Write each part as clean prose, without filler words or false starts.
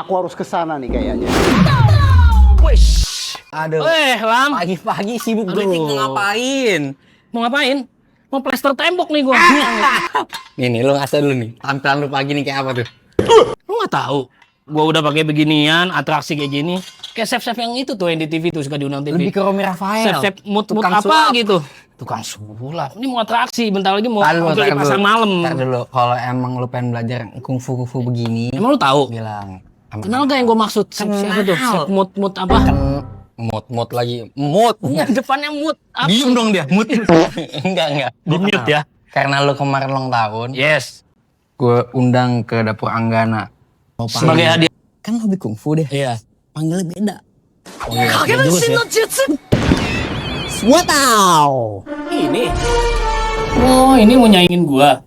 Aku harus ke sana nih kayaknya. Wish. Aduh. Lam. Pagi-pagi sibuk Aduh. mau ngapain? Mau ngapain? Mau plester tembok nih gua. Nih, lu ngasih dulu nih. Tampilan lu pagi nih kayak apa tuh? Lu nggak tahu? Gua udah pakai beginian, atraksi kayak gini. Kayak chef-chef yang itu tuh yang di TV tuh suka diundang TV. Lebih ke Romi Rafael. Chef-chef mood Tukang apa sulap. gitu. Tukang sulap. Ini mau atraksi, bentar lagi mau Tar dulu, tampil di pasar malam. Ntar dulu, kalau emang lu pengen belajar kungfu begini, Emang lu tahu? bilang. Kenal gak yang gua maksud? Chef siapa tuh? Kenal. Chef mood apa? Kan mood lagi. Mood. Yang depannya mood. Apa? Diem dong dia. Mood. enggak. Di mute ya. Karena lu kemarin ulang tahun, Yes. gue undang ke dapur Anggana. Mau Sebagai hadiah. Kan hobi kungfu deh. Iya. Panggilnya beda. Oh, iya. Juga sih. Wow. Ini. Oh, ini mau nyaingin gua.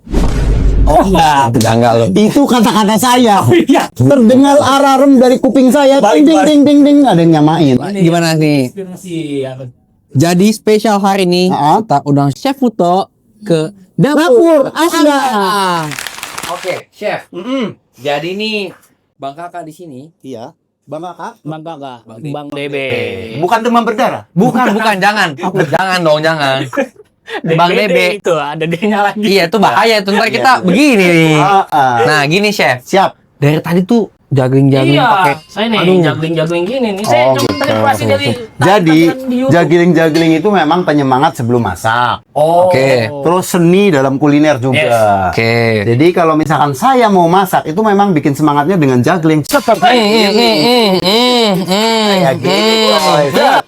Oh enggak. Enggak lo. Itu kata-kata saya. Iya. Terdengar alarm dari kuping saya. Ding ding ding ding. Ada yang nyamain. Gimana nih? Inspirasi apa? Jadi spesial hari ini kita undang Chef Futo ke Dapur Asda. Oke, Chef. Jadi nih Bang Kakak di sini. Iya. Bang Kakak. Bang Kakak, Bang DB. Bukan demam berdarah. Bukan, jangan. Jangan dong, jangan. Bang DB. Itu ada D-nya lagi. Iya, itu bahaya. Tuh ntar kita begini nih. Nah, gini Chef. Siap. Dari tadi tuh juggling Iya, pakai. saya nih Aduh. juggling gini nih. Saya cuma terinspirasi dari Jadi di YouTube. juggling itu memang penyemangat sebelum masak. Oh. Oke. Terus seni dalam kuliner juga. Oke. Jadi kalau misalkan saya mau masak itu memang bikin semangatnya dengan juggling. Seperti kayak gini. Bro.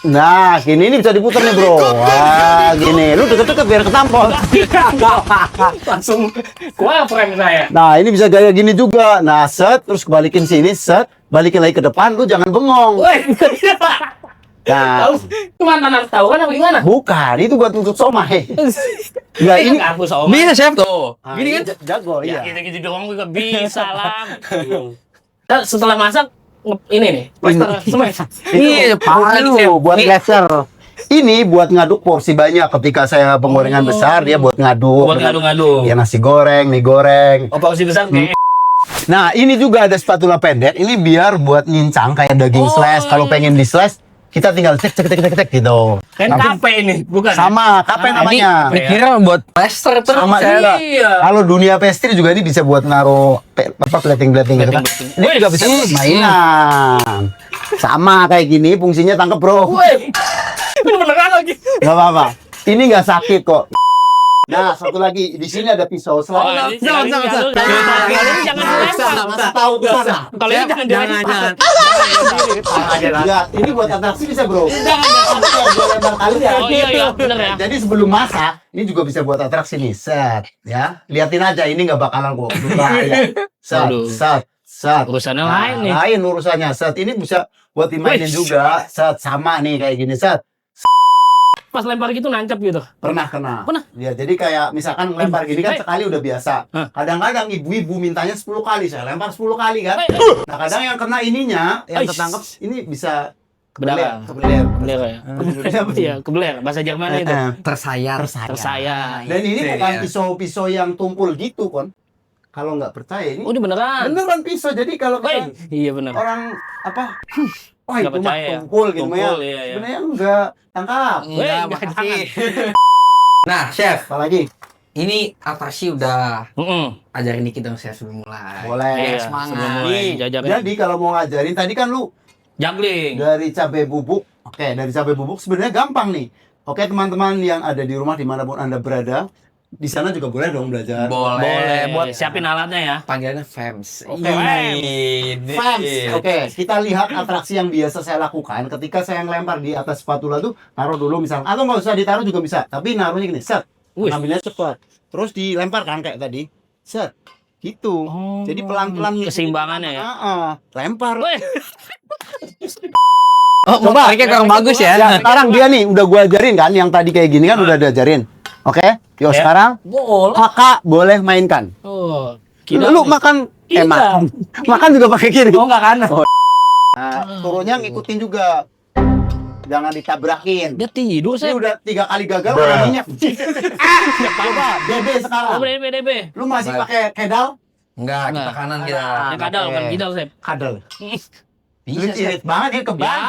Nah, gini ini bisa diputar nih bro. Wah, gini. Lu deket-deket biar ketampol. Langsung gua frame saya. Nah, ini bisa gaya gini juga. Nah, set, terus kebalikin sini, set, balikin lagi ke depan. Lu jangan bengong. Woi. Nah, Tahu cuma tanah tahu kan apa gimana? bukan. Itu buat tutup somai. Enggak, ini nggak hapus sama. Bisa Chef tuh. Ah, Gini ini kan? jago, Ya, iya. gitu-gitu doang juga bisa lah. Setelah masak ini nih, plaster semen. Iya, parah nih Chef. buat laser. Ini buat ngaduk porsi banyak. Ketika saya penggorengan besar, dia buat ngaduk. Buat ngadu-ngadu. Ya nasi goreng, mie goreng. Oh, porsi besar kayak Nah, ini juga ada spatula pendek. Ini biar buat nyincang kayak daging slash. Kalau pengen di slash, kita tinggal cek gitu. kan kape ini, bukan? Sama, kape namanya. Mikirnya buat plaster tuh. Sama Chef. juga. Iya. Kalau dunia pastry juga ini bisa buat naruh plating gitu kan. Ini juga bisa buat mainan. Sama kayak gini, fungsinya tangkep bro. Woi. Ini beneran lagi. Gak apa-apa. Ini nggak sakit kok. Nah, satu lagi di sini ada pisau selain. Ini jangan dilempar. Masih tahu ke sana. Kalau ini jangan dilempar. Lihat, ini buat atraksi bisa bro. Dua lembar kali ya. Oh iya bener ya. Jadi sebelum masak, ini juga bisa buat atraksi nih. Set, ya. Liatin aja, ini nggak bakalan kok berbahaya. Aduh. Set. Urusannya Nah, lain nih. Lain urusannya. Set, ini bisa buat dimainin Wih. juga. Set, sama nih kayak gini. Set, Pas lempar gitu nancap gitu. pernah kena. Pernah? Ya, jadi kayak misalkan lempar gini kan sekali udah biasa. Hah. Kadang-kadang ibu-ibu mintanya 10 kali. Saya lempar 10 kali kan. Nah, kadang yang kena ininya, yang Ais. ketangkep ini bisa Kebeler. kebeler. Kebeler ya. Iya, kebeler bahasa Jerman itu. Tersayang. Tersayang. Dan ini Iya, bukan iya. pisau-pisau yang tumpul gitu kon. Kalau nggak percaya ini Oh, ini beneran. beneran pisau. Jadi kalau Woi, kita iya bener. orang apa? Wah Nggak itu mah percaya ya. tumpul gitu mah ya. Tumpul, iya. Sebenarnya enggak tangkap. Woi, Enggak, jangan. makasih. Nah, Chef, Apalagi? ini atraksi udah Heeh. ajarin dikit dong Chef sebelum mulai. Boleh. Iya, semangat. sebelum mulai Nih, jajarin. jadi kalau mau ngajarin tadi kan lu Juggling. dari cabai bubuk. Oke, dari cabai bubuk sebenarnya gampang nih. Oke, teman-teman yang ada di rumah dimanapun Anda berada, di sana juga boleh dong belajar. Boleh buat siapin alatnya ya. Panggilannya Fems. Oke, Ini. Fans, oke, kita lihat atraksi yang biasa saya lakukan ketika saya ngelempar di atas spatula tuh, taruh dulu misalnya, atau nggak usah ditaruh juga bisa, tapi naruhnya gini, set, Wih. ngambilnya cepat, terus dilemparkan kayak tadi, set, gitu. Jadi pelan-pelan keseimbangannya ya. Lempar. Woi. Oh, coba triknya kurang bagus ya. Ya, sekarang dia nih udah gua ajarin kan, yang tadi kayak gini kan udah diajarin. Oke, yuk Ya. sekarang Boleh. kakak boleh mainkan. Oh. Lu makan, Kidang. makan juga pakai gini. Oh, enggak kanan. Nah, turunnya ngikutin juga. Jangan ditabrakin. Dia tidur Ini saya. udah 3 kali gagal udah minyak. Coba DB Oh, sekarang. DB. Lu masih pakai pedal? Enggak, kita Enggak. kanan kita. Yang kadal oke. kan kidal, Chef. Kadal. Bisa, Lu Chef. irit banget ya kebang. Ya,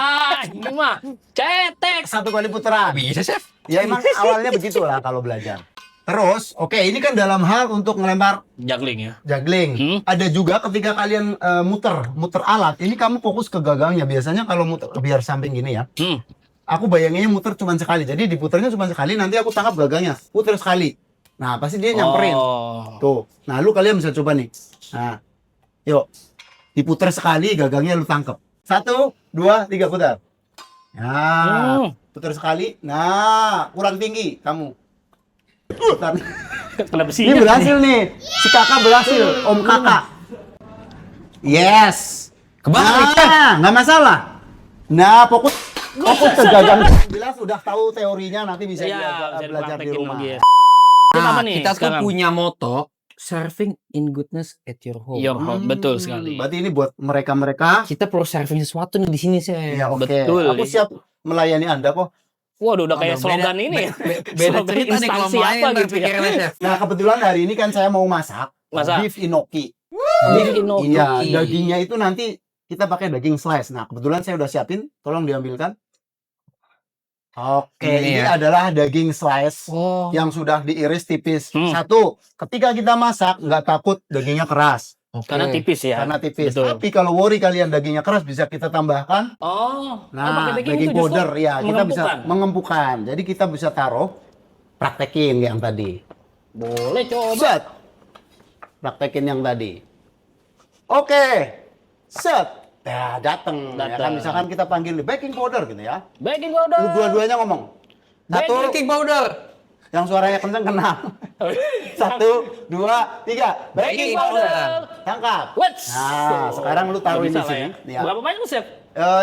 ini mah cetek. Satu kali putaran. Bisa, Chef. Ya emang awalnya begitulah kalau belajar. Terus, oke, ini kan dalam hal untuk ngelempar Juggling ya. juggling. Ada juga ketika kalian muter alat, ini kamu fokus ke gagangnya. Biasanya kalau muter biar samping gini ya. Aku bayanginnya muter cuma sekali. Jadi diputernya cuma sekali, nanti aku tangkap gagangnya. Puter sekali. Nah, pasti dia nyamperin. Oh. Tuh. Nah, lu kalian bisa coba nih. Nah. Yuk. Diputer sekali, gagangnya lu tangkap. 1, 2, 3 putar. Nah, putar sekali. Nah, kurang tinggi kamu. Putar. Kenapa sih? Ini berhasil nih. Si kakak berhasil. Om kakak. Yes. Kebalik, Nah, nggak masalah. Nah, fokus ke gagang. Bila sudah tahu teorinya, nanti bisa Iya, bisa belajar di dipraktekin rumah. lagi ya. Nah, apa nih kita tuh sekarang? punya moto serving in goodness at your home. Your home, betul sekali. Berarti ini buat mereka-mereka. Kita perlu serving sesuatu nih di sini, Chef. Ya, oke. Betul. Aku siap melayani Anda kok. Waduh, udah kayak Aduh, slogan ini ya. Beda Slogan cerita nih kalau instansi main apa ntar gitu ya. pikirannya, Chef. Nah, kebetulan hari ini kan saya mau masak beef inoki. Beef inoki. Iya, dagingnya itu nanti kita pakai daging slice. Nah, kebetulan saya udah siapin. Tolong diambilkan. Oke, Ini ini ya. adalah daging slice Oh. yang sudah diiris tipis. Satu, ketika kita masak nggak takut dagingnya keras Karena tipis ya. karena tipis. Betul. Tapi kalau worry kalian dagingnya keras bisa kita tambahkan. Oh. Nah, pakai baking itu justru powder ya, kita bisa mengempukan. mengempukan. Jadi kita bisa taruh, praktekin yang tadi. Boleh coba. Set. Praktekin yang tadi. Oke. Set. Ya, datang. Ya kan, Dateng. misalkan kita panggil baking powder gitu ya. Baking powder. Lu dua-duanya ngomong. Satu, Baking powder. yang suaranya kenceng kenal. 1, 2, 3. Baking powder. Tangkap. Wets. Nah, sekarang lu taruh Bisa di lah sini. ya. Ya. Berapa banyak, Chef?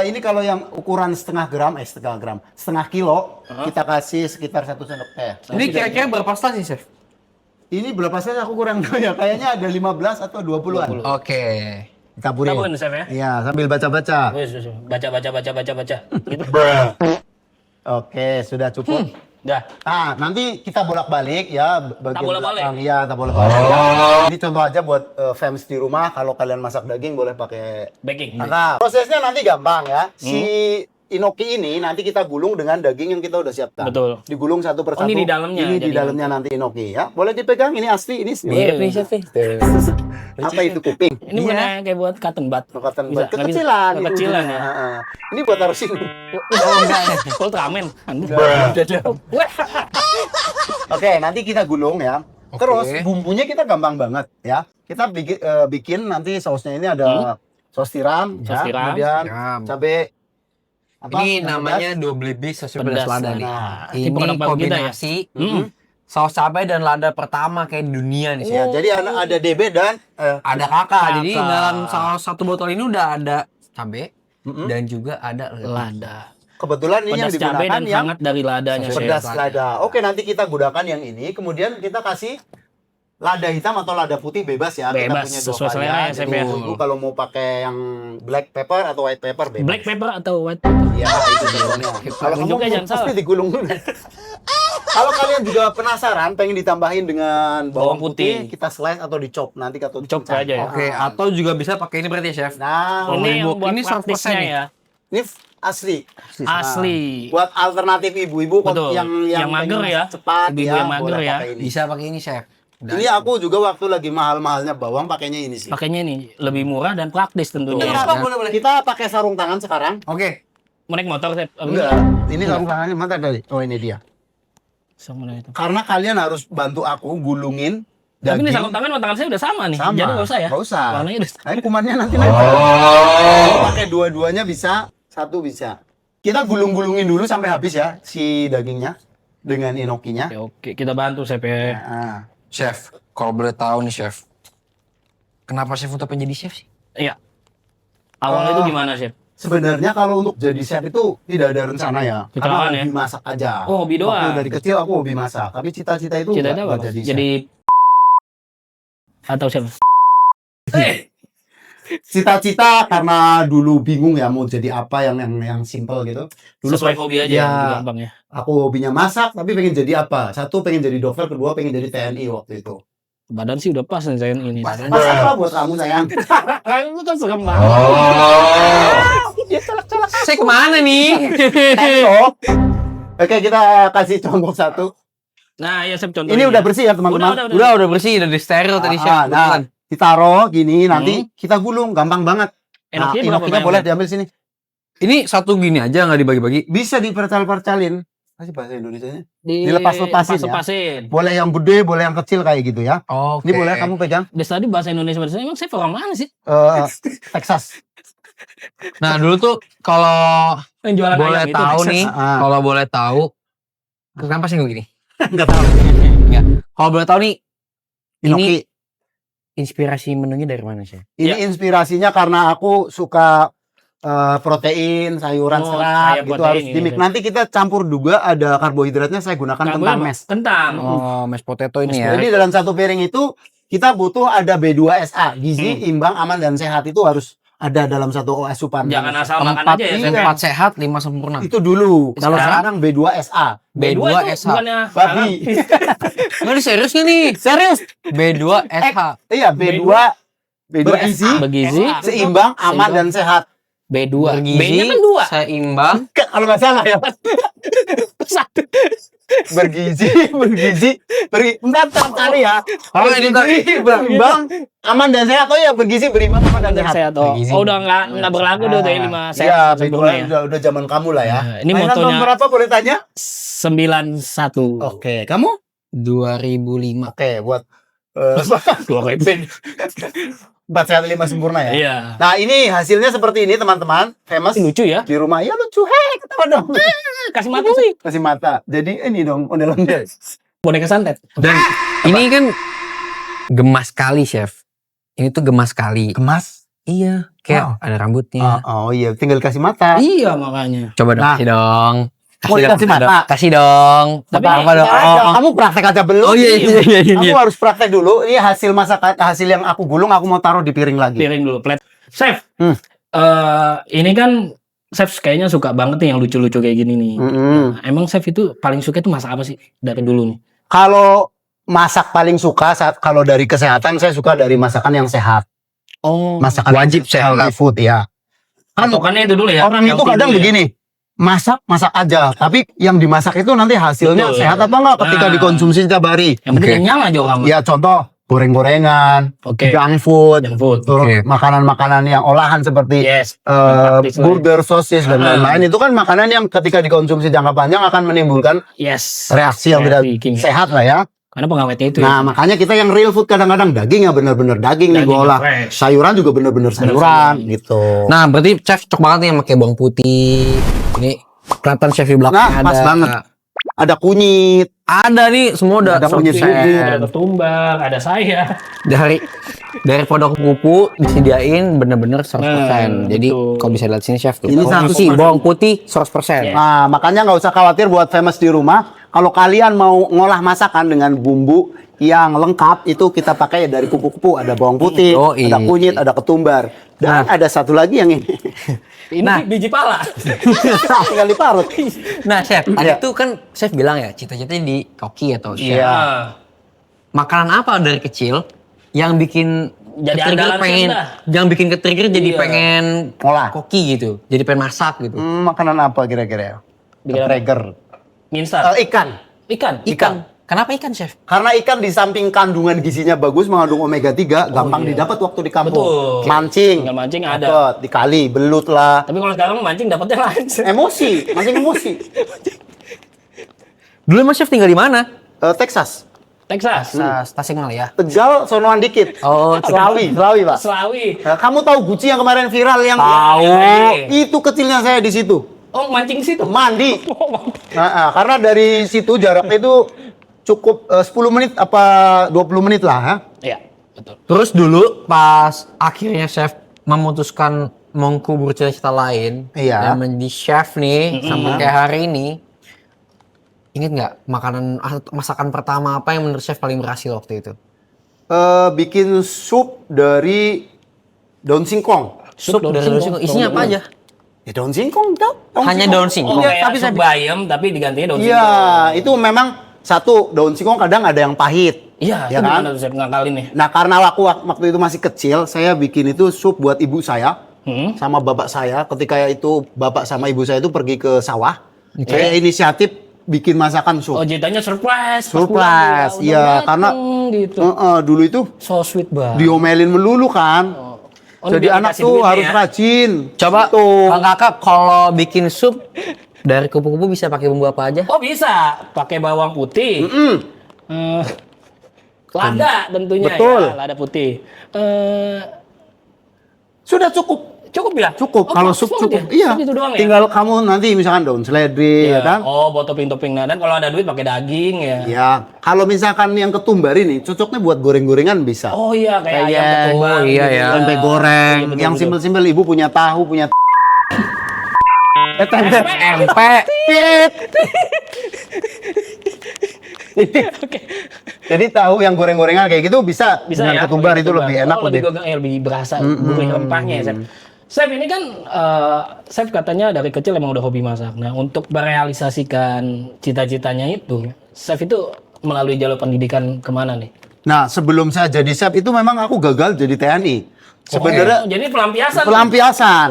Ini kalau yang ukuran setengah gram, setengah kilo, kita kasih sekitar 1 sendok teh. Ini kira-kira berapa stasi, Chef? Ini berapa sih? Aku kurang tahu ya. Kayaknya ada 15 atau 20-an. Oke. Taburin. Taburin, Chef ya. Iya, sambil baca-baca. Wes, baca. Gitu. Oke, sudah cukup. Dah. Nah, nanti kita bolak-balik ya bagian bolak-balik? belakang. Iya, tak bolak-balik. Ini contoh aja buat fans di rumah, kalau kalian masak daging boleh pakai. Baking. Nah, prosesnya nanti gampang ya. Si inoki ini nanti kita gulung dengan daging yang kita udah siapkan. Betul. Digulung satu persatu. ini di dalamnya Ini di jadi dalamnya nanti inoki ya. Boleh dipegang, ini asli, ini Iya, nih, Chef. apa itu kuping? Ini bukan kayak buat cotton bud. Kekuatan Bisa, nggak bisa. kekecilan. Kekecilan ujungnya. ya. Heeh. Ini buat taruh sini. Oh, enggak. Ultraman. Oke, nanti kita gulung ya. Oke. Terus bumbunya kita gampang banget ya. Kita bikin nanti sausnya ini ada saus tiram, Saus ya, tiram. kemudian Tiram. cabe. Apa? Ini Pedas. namanya double beef saus Pedas pedas lada nih. Nah, ini Ini produk baru kita ya? kombinasi Mhm. saus cabai dan lada pertama kayak di dunia nih. Ya, jadi ada DB dan Ada kakak. Jadi Kakak. dalam saus satu botol ini udah ada cabai Mhm. dan juga ada Lada. kebetulan ini yang Pedas cabai digunakan dan yang hangat dari ladanya, Chef. pedas lada. Oke, nanti kita gunakan yang ini. Kemudian kita kasih lada hitam atau lada putih bebas ya. Bebas, kita punya dua sesuai selera varian. ya, Chef, Jadi ya. ibu kalau mau pakai yang black pepper atau white pepper bebas. Black pepper atau white pepper? Iya, itu contohnya. Kalau kamu Tunjuknya jangan pasti salah. digulung dulu. Kalau kalian juga penasaran pengen ditambahin dengan bawang Bawang putih, putih. kita slice atau dicop nanti atau Chop dipecah. aja ya. Oke, atau juga bisa pakai ini berarti ya, Chef. Nah, Ini yang buat ini 100% praktisnya nih. ya. ini asli. Asli. Nah, buat alternatif ibu-ibu Betul. yang mager pengen ya. cepat Ibu-ibu ya, yang mager boleh ya. pakai ini. Bisa pakai ini, Chef. Ini aku juga waktu lagi mahal-mahalnya bawang pakainya ini sih. Pakainya ini lebih murah dan praktis tentunya. Kenapa? Boleh. Kita pakai sarung tangan sekarang. Oke. Mau naik motor, Chef? Enggak. Ini sarung tangannya mana tadi? Oh, ini dia. Sama itu. Karena kalian harus bantu aku gulungin Tapi ini daging. sarung tangan sama tangan saya udah sama nih. Sama. Jadi nggak usah ya. Nggak usah. Warnanya udah Nah, kumannya nanti Kalau pakai dua-duanya bisa, satu bisa. Kita gulung-gulungin dulu sampai habis ya si dagingnya dengan inokinya. Oke, kita bantu, Chef ya. Nah, Chef, kalau boleh tahu nih, Chef. Kenapa Chef untuk menjadi chef sih? Iya. Awalnya itu gimana, Chef? sebenarnya kalau untuk jadi chef itu tidak ada rencana ya. Karena Kecelakaan ya? hobi masak aja. Oh, hobi doang. Waktu dari kecil aku hobi masak, tapi cita-cita itu Cita-cita nggak apa? jadi chef. Jadi atau Chef? Cita-cita karena dulu bingung ya mau jadi apa yang simple gitu. Dulu Sesuai hobi aja ya, ya, gampang ya. aku hobinya masak tapi pengen jadi apa? Satu pengen jadi dokter, kedua pengen jadi TNI waktu itu. Badan sih udah pas nih saya ini. Badan. Pas apa buat kamu sayang? Itu kan serem banget. Saya kemana nih? Tengok. Oke, kita kasih contoh satu. Nah, ya Chef contoh. Ini udah bersih ya teman-teman. Udah bersih, udah di steril tadi Chef. Nah, ditaruh gini, nanti kita gulung, gampang banget. Nah, Enaknya berapa inokinya banyak? boleh diambil sini. Ini satu gini aja nggak dibagi-bagi? Bisa dipercal-percalin. Masih bahasa Indonesianya? Dilepas-lepasin ya? Lepas-lepasin. Boleh yang gede, boleh yang kecil kayak gitu ya. Oke. Ini boleh kamu pegang. Dari tadi bahasa Indonesia emang saya orang mana sih? Texas. Nah dulu tuh kalau Yang jualan boleh ayam itu, tahu Texas. nih, Ah. kalau boleh tahu, kenapa sih begini? Enggak tahu. Kalau boleh tahu nih, Inoki. inspirasi menunya dari mana sih? Ini inspirasinya karena aku suka protein, sayuran, Oh, serat kayak gitu protein harus ini, dimik. ya. Nanti kita campur juga ada karbohidratnya, saya gunakan Kamboja kentang apa? mes. Kentang. Oh, mashed potato ini ya. Jadi dalam satu piring itu kita butuh ada B2SA, gizi, imbang, aman dan sehat itu harus ada dalam satu asupan. Jangan asal makan Empat, aja ya. iya. Chef. empat sehat, 5 sempurna. Itu dulu. Kalau Sekarang? sekarang B2SA. B2 itu B2SH. bukannya Babi. Nggak, ini serius nggak nih? Serius? B2SH. Iya, B2 gizi, Bergizi, seimbang, aman dan sehat. B2. Bergizi, B-nya kan 2. seimbang. Kalau nggak salah ya. Satu. Bentar kali ya. Oh, ini Bergizi, berimbang, aman dan sehat. Oh ya, bergizi, berimbang, aman dan sehat. Sehat. Oh, Bergizi. udah enggak berlaku tuh dari 5 Iya, sehat B2 sempurna ya. udah zaman kamu lah ya. Nah, ini Mainan tahun motonya berapa boleh tanya? 91. Oke, kamu? 2005. Oke, buat 4 sehat 5 sempurna ya. Iya. Nah, ini hasilnya seperti ini teman-teman. Famous Ini lucu ya. di rumah. Ya lucu. Hei, ketawa dong. Kasih mata sih. Kasih mata. Jadi ini dong ondel-ondel. Boneka santet. Dan ini kan gemas sekali, Chef. Ini tuh gemas sekali. Kemas. Iya. Kayak ada rambutnya. Oh iya, tinggal kasih mata. Iya makanya. Coba dong, Nah. kasih dong. Mau dikasih mata? Kasih dong. Tapi apa dong? Kamu praktek aja belum? Oh iya. Kamu harus praktek dulu. Ini hasil masakan, hasil yang aku gulung, aku mau taruh di piring lagi. Piring dulu, plate. Chef. Hmm. Ini kan Chef kayaknya suka banget nih yang lucu-lucu kayak gini nih. Mm-mm. Nah, emang Chef itu paling suka itu masak apa sih dari dulu nih? Kalau masak paling suka kalau dari kesehatan saya suka dari masakan yang sehat. Oh, Masakan Wajib sehat, sehat. food ya. Kan patokannya itu dulu ya. orang itu healthy kadang dulu ya. begini. Masak aja, tapi yang dimasak itu nanti hasilnya Betul. sehat apa enggak ketika Nah. dikonsumsi setiap hari. Yang penting Oke. kenyang aja orang. Ya contoh goreng-gorengan, Oke. junk food, Junk food. terus Oke. makanan-makanan yang olahan seperti Yes. eh, Praktis lah. burger, sosis dan Ah. lain-lain itu kan makanan yang ketika dikonsumsi jangka panjang akan menimbulkan Yes. reaksi yang tidak Reaksi, sehat lah ya. Karena pengawetnya itu Nah makanya kita yang real food kadang-kadang daging ya bener-bener daging nih Daging gue olah, fresh. sayuran juga bener-bener sayuran sayuran. gitu. Nah, berarti Chef cocok banget nih yang pakai bawang putih. Ini kelihatan Chef di belakang Nah, pas banget. Ada kunyit, Ada nih, semua udah Ada kunyit 100%. bubuk. ada ketumbak, ada saya. Dari produk kuku disediain bener-bener 100%. Nah, Jadi betul. kalau bisa lihat sini Chef tuh. Ini Bawang putih 100%. Yes. Nah, makanya nggak usah khawatir buat famous di rumah. Kalau kalian mau ngolah masakan dengan bumbu yang lengkap, itu kita pakai dari kupu-kupu. Ada bawang putih, Oh, iya. ada kunyit, ada ketumbar. Dan ada satu lagi yang ini. Ini Nah. biji pala. Tinggal diparut. Nah, Chef, tadi Iya. tuh kan Chef bilang ya, cita-citanya di koki atau chef. Iya. Makanan apa dari kecil yang bikin Jadi ke-trigger andalan pengen, chef dah. yang bikin ke-trigger jadi Iya. pengen Ngolah. koki gitu, jadi pengen masak gitu. Makanan apa kira-kira? Bikin apa? Trigger. Minstar. Ikan. Ikan. Kenapa ikan, Chef? Karena ikan di samping kandungan gizinya bagus, mengandung omega 3, gampang didapat waktu di kampung. Betul. Mancing. Tinggal mancing ada. dapet, di kali, belut lah. Tapi kalau sekarang mancing dapetnya lain. Emosi, mancing emosi. Dulu emang Chef tinggal di mana? Texas. Texas. Tasikmalaya. Tegal, sonoan dikit. Oh, Selawi, Pak. Selawi. Nah, kamu tahu Gucci yang kemarin viral yang Tahu. itu kecilnya saya di situ. Oh, mancing situ. Mandi. Karena dari situ jaraknya itu cukup 10 menit apa 20 menit lah. Ha? Iya, betul. Terus dulu pas akhirnya Chef memutuskan mengkubur cita-cita lain Iya. dan menjadi chef nih sampai kayak hari ini, inget nggak masakan pertama apa yang menurut Chef paling berhasil waktu itu? Bikin sup dari daun singkong. Sup dari daun singkong. Isinya apa aja? Ya daun singkong, Hanya daun singkong? Oh, Iya, kayak tapi sup bayam tapi digantinya daun Iya, singkong. itu memang satu daun singkong kadang ada yang pahit, Iya, Ya itu kan? gimana tuh chef ngakalin nih? Nah, karena waktu itu masih kecil, saya bikin itu sup buat ibu saya sama bapak saya. Ketika itu bapak sama ibu saya itu pergi ke sawah, saya inisiatif bikin masakan sup. Oh, ceritanya surprise. pas Surprise, pulang ya, iya, udah karena dateng gitu. dulu itu So sweet banget. diomelin melulu kan. Oh, Jadi dia anak dikasih tuh duitnya harus ya? rajin. Coba Gitu. Bang Kakak kalau bikin sup dari kupu-kupu bisa pakai bumbu apa aja? Oh, bisa. Pakai bawang putih. Eh, lada tentunya Betul. ya, lada putih. Sudah cukup. Cukup ya? Cukup. Oh, Kalau pas sup banget cukup. ya? Iya. Sup itu doang ya? Tinggal kamu nanti misalkan daun seledri, Iya. ya kan? Oh, buat topping-topping. Nah, dan kalau ada duit pakai daging ya. Ya, kalau misalkan yang ketumbar ini cocoknya buat goreng-gorengan bisa. Oh iya, kayak ayam Kayak- ketumbar. oh, iya, gitu ya. Tempe goreng, Iya, betul, yang betul. simpel-simpel ibu punya tahu, punya tempe. Empe. Oke. Jadi tahu yang goreng-gorengan kayak gitu bisa, Bisa dengan ya? ketumbar pakai itu ketumbar. lebih enak Oh, lebih berasa gurih rempahnya ya, Chef. Chef ini kan Chef katanya dari kecil emang udah hobi masak. Nah, untuk merealisasikan cita-citanya itu, Chef itu melalui jalur pendidikan kemana nih? Nah, sebelum saya jadi chef itu memang aku gagal jadi TNI. Sebenarnya Oh, jadi pelampiasan. pelampiasan.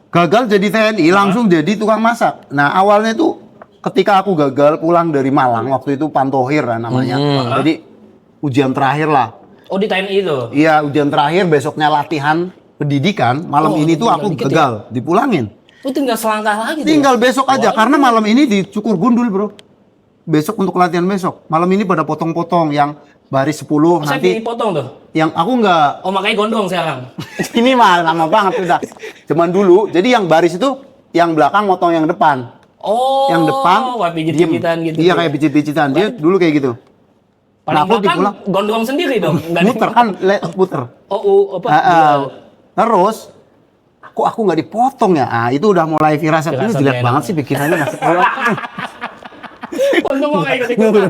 Gagal jadi TNI, langsung jadi tukang masak. Nah, awalnya itu ketika aku gagal pulang dari Malang, waktu itu Pantohir lah namanya. Jadi ujian terakhir lah. Oh, di TNI itu. Iya, ujian terakhir, besoknya latihan pendidikan. Malam ini tuh aku dikit gagal, dipulangin. Oh, tinggal selangkah lagi tuh. Tinggal besok aja, karena malam ini di Cukur Gundul, bro. Besok untuk latihan besok. Malam ini pada potong-potong yang baris 10 Chef nanti. dipotong tuh. Yang aku nggak, Oh, makanya gondrong sekarang. ini mah lama banget udah. Cuman dulu, jadi yang baris itu yang belakang motong yang depan. Oh, Yang depan wah, diem. pijit-pijitan gitu. Iya kayak pijit-pijitan. Dia dulu kayak gitu. Paling Nah, aku belakang dipulang. gondrong sendiri dong. Nggak ada- Muter kan, puter. Oh, apa? Terus aku nggak dipotong ya. Ah, itu udah mulai firasat. Ini Firasat jelek enak. banget sih pikirannya. Untung mau nggak ikut-ikutan.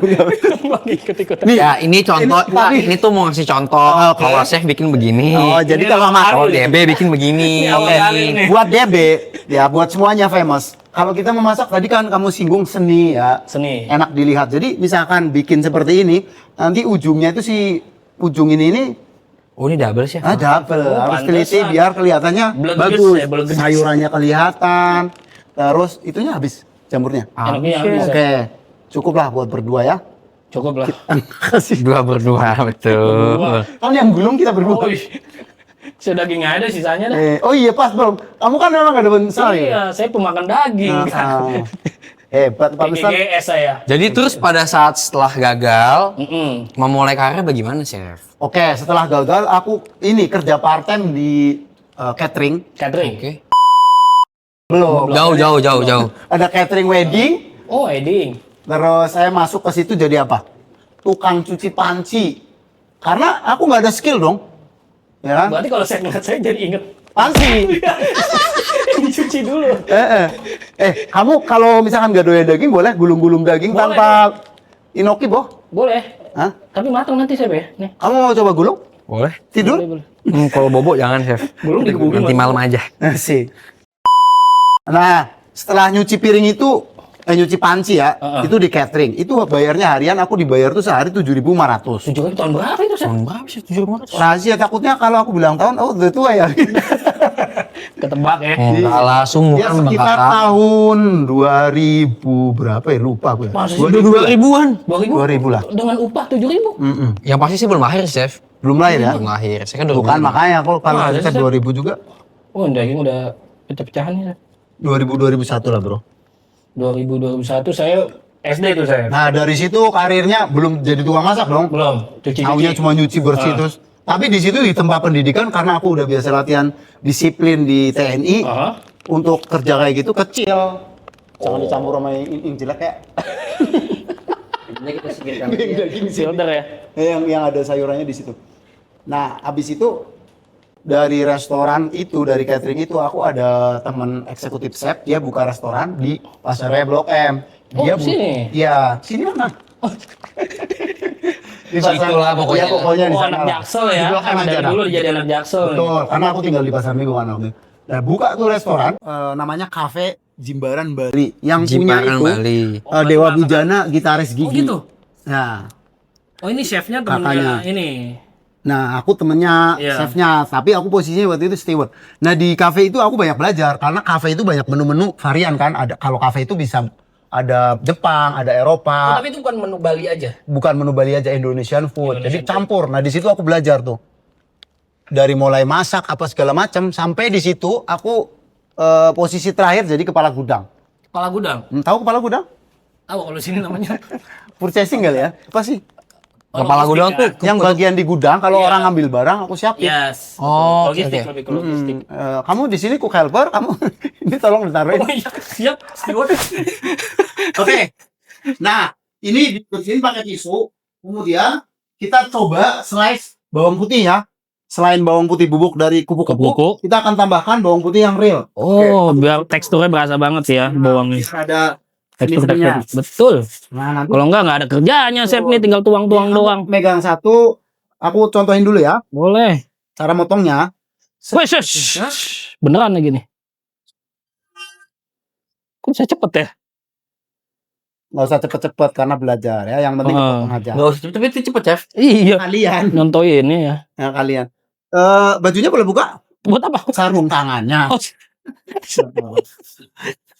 Mau nggak ikut-ikutan. Ya ini contoh, ini- nah, ini tuh mau ngasih contoh. Kalau chef bikin begini. Oh, jadi Ini kalau awal mas, Kalau nih. DB bikin begini. Ini awal kali nih. buat DB, ya buat semuanya famous. Kalau kita memasak tadi kan kamu singgung seni ya. Seni. Enak dilihat. Jadi misalkan bikin seperti ini, nanti ujungnya itu si ujung ini Oh ini double chef. double. Harus pantesan. teliti biar kelihatannya Bleges bagus. ya, bleges. Sayurannya kelihatan. Terus itunya habis jamurnya. Enaknya yang bisa. Oke. Cukup lah buat berdua ya. Cukup lah. Kasih. Dua berdua betul. Kan yang gulung kita berdua. Oh, sudah daging ada sisanya dah. Oh iya pas bro. Kamu kan memang ada besar ya. Iya, saya pemakan daging. Hebat Pak Besar. GGS saya. Jadi terus pada saat setelah gagal, Mm-mm. memulai karir bagaimana chef? Oke, setelah gagal aku ini kerja part time di catering. Catering. Oke. Belum. Jauh. Ada catering wedding. Oh, Eding. Terus saya masuk ke situ jadi apa? Tukang cuci panci. Karena aku nggak ada skill dong. Ya kan? Berarti kalau saya ngeliat saya jadi inget Panci. dicuci dulu. Kamu kalau misalkan nggak doyan daging boleh gulung-gulung daging Boleh. tanpa inoki, boh? Boleh. Hah? Tapi matang nanti saya ya. Nih. Kamu mau coba gulung? Boleh. Tidur? Boleh. Kalau bobo jangan chef. Belum dikebukin, Nanti Mas. malam aja. Sih. Nah, setelah nyuci piring itu, nyuci panci ya, itu di catering. Itu bayarnya harian, aku dibayar tuh sehari 7.500. 7 tahun berapa itu, Chef? Tahun berapa sih? 700? Rahasia takutnya kalau aku bilang tahun, oh udah tua ya. Ketebak ya. Enggak lah, sungguh Ya kan Bang sekitar Kakak. tahun 2000 berapa ya, lupa aku ya. Masa sih? 2000-an. 2000 2000 lah. dengan upah 7.000. Yang pasti sih belum lahir chef. Belum lahir ya? Belum lahir. Saya kan Bukan 2005. makanya aku kalau Wah, kita ada, 2000 juga. Oh, daging udah pecah-pecahan nih. Chef. 2001 lah, Bro. 2001 saya SD itu saya. Nah, dari situ karirnya belum jadi tukang masak dong. Belum. Taunya Cuci-cuci. cuma nyuci bersih terus. Tapi di situ di tempat pendidikan karena aku udah biasa latihan disiplin di TNI Aha. untuk kerja kayak gitu kecil. Jangan dicampur sama yang jelek ya. Filter ya. Yang ada sayurannya di situ. Nah, habis itu dari restoran itu, dari catering itu aku ada teman eksekutif chef, dia buka restoran di Pasar Raya Blok M. Oh, Dia sini? Iya, sini mana? Di Itulah pokoknya. Iya, pokoknya di Oh, sana anak lah. Jaksel Di ya. Blok M aja Dari dah. dulu jadi anak Jaksel. nih. Betul, karena aku tinggal di Pasar Minggu kan waktu itu. Nah, buka tuh restoran namanya Cafe Jimbaran Bali. Yang punya Jimbaran itu Bali. Dewa Bujana, gitaris Gigi. Oh, gitu? Nah, Oh ini chefnya temennya Kakaknya. ini. Nah, aku temennya Iya. chefnya, tapi aku posisinya waktu itu steward. Nah, di cafe itu aku banyak belajar karena cafe itu banyak menu-menu varian kan. Ada kalau cafe itu bisa ada Jepang, ada Oh, Eropa, tapi itu bukan menu Bali aja. bukan menu Bali aja Indonesian food. Indonesian Jadi campur. Nah, di situ aku belajar tuh. Dari mulai masak apa segala macam sampai di situ aku posisi terakhir jadi kepala gudang. Kepala gudang. Tahu kepala gudang? Tahu kalau sini namanya. Purchasing kali ya? Apa sih? Kepala logistik gudang ya. tuh Yang bagian di gudang kalau Iya. orang ngambil barang aku siapin. Yes. Oh, logistik oke. lebih ke logistik. Kamu di sini cook helper, kamu ini tolong ditaruhin. Oh iya, siap. Steward. Oke. Nah, ini dibersihin pakai tisu. Kemudian kita coba slice bawang putih ya. Selain bawang putih bubuk dari Kupu-kupu. kupu-kupu, kita akan tambahkan bawang putih yang real. Oh, biar teksturnya berasa banget sih ya bawangnya. Ada Tekstur-tekstur. finishingnya. Betul. Nah, nanti Kalau nggak ada kerjanya chef nih, tinggal tuang-tuang kamu doang. megang satu, aku contohin dulu ya. Boleh. Cara motongnya. Wes, wes. Beneran lagi nih. Kok bisa cepet ya? Nggak usah cepet-cepet karena belajar ya. Yang penting Oh. potong aja. Nggak usah, tapi itu cepet chef. Iya. Kalian, Nyontoin ya. kalian. Bajunya boleh buka? Buat apa? Sarung tangannya. Oh,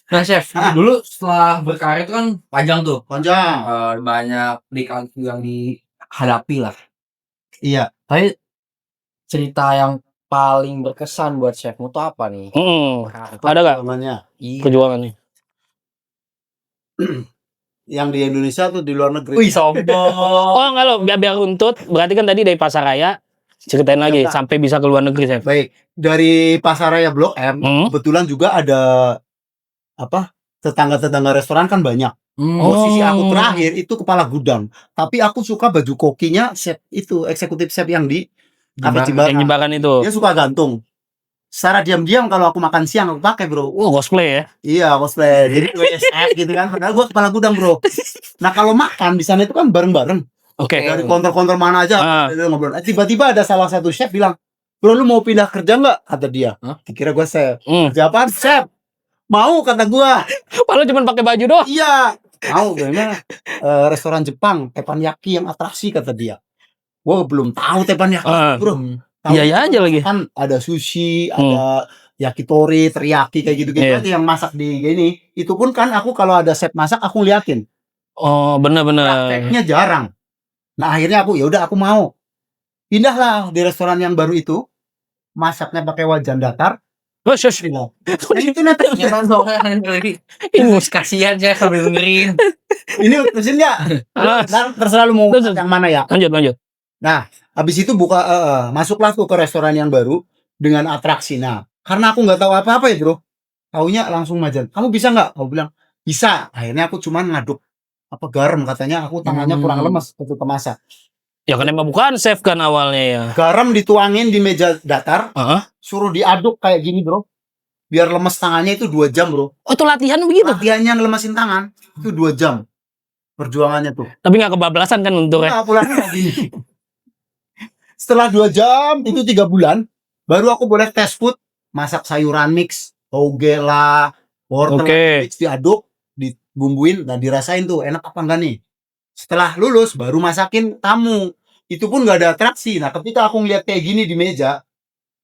Nah chef, dulu setelah berkarir itu kan panjang tuh. Panjang. Banyak lika-liku yang dihadapi lah. Iya. Tapi cerita yang paling berkesan buat chefmu tuh apa nih? ada nggak Namanya. Iya. perjuangan nih? Yang di Indonesia tuh di luar negeri. Wih sombong. Oh, enggak lo, biar runtut. Berarti kan tadi dari Pasaraya ceritain lagi Enggak. sampai bisa ke luar negeri, chef. Baik, dari Pasaraya Blok M, kebetulan juga ada apa? Tetangga-tetangga restoran kan banyak. Oh. Posisi aku terakhir itu kepala gudang. Tapi aku suka baju kokinya chef itu, eksekutif chef yang di Cafe Jimbaran. Yang nyebaran itu. Dia suka gantung. Secara diam-diam kalau aku makan siang aku pakai, bro. Wah, cosplay ya. Iya, cosplay. Jadi WSF gitu kan. Padahal gua kepala gudang, bro. Nah, kalau makan di sana itu kan bareng-bareng. Oke. Dari konter-konter mana aja ngobrol. Tiba-tiba ada salah satu chef bilang, "Bro, lu mau pindah kerja nggak?" Kata dia. Dikira gua chef. Kerja apaan, chef? Mau, kata gua. Padahal cuma pakai baju doang. Iya. Mau, gimana? Restoran Jepang, teppanyaki yang atraksi, kata dia. Gua belum tahu teppanyaki, bro. Tahu Iya aja lagi. kan ada sushi, ada yakitori, teriyaki kayak gitu-gitu aja yang masak di gini. Itu pun kan aku kalau ada chef masak aku liatin. Oh, bener-bener. Prakteknya jarang. Nah, akhirnya aku ya udah aku mau. Pindahlah di restoran yang baru itu. Masaknya pakai wajan datar. Wes, wes. Nah, itu nanti Ingus kasihan chef sambil dengerin. ini terusin ya. Nah, terserah lu mau Terus. yang mana ya. Lanjut. Nah, habis itu buka masuklah tuh ke restoran yang baru dengan atraksi. Nah, karena aku nggak tahu apa-apa ya, bro. Taunya langsung majan. Kamu bisa nggak? Aku bilang bisa. Akhirnya aku cuman ngaduk apa garam, katanya aku tangannya kurang lemes waktu kemasak. Ya kan emang bukan chef kan awalnya ya. Garam dituangin di meja datar, suruh diaduk kayak gini, bro. Biar lemes tangannya itu 2 jam, bro. Oh, itu latihan begitu. Latihannya ngelemesin tangan itu 2 jam. Perjuangannya tuh. Tapi nggak kebablasan kan untuknya. Nah, pulangnya kayak gini. Setelah 2 jam, itu 3 bulan, baru aku boleh tes food, masak sayuran mix, toge lah, wortel mix, diaduk, dibumbuin, dan dirasain tuh enak apa enggak nih. Setelah lulus, baru masakin tamu. Itu pun nggak ada atraksi. Nah, ketika aku ngeliat kayak gini di meja,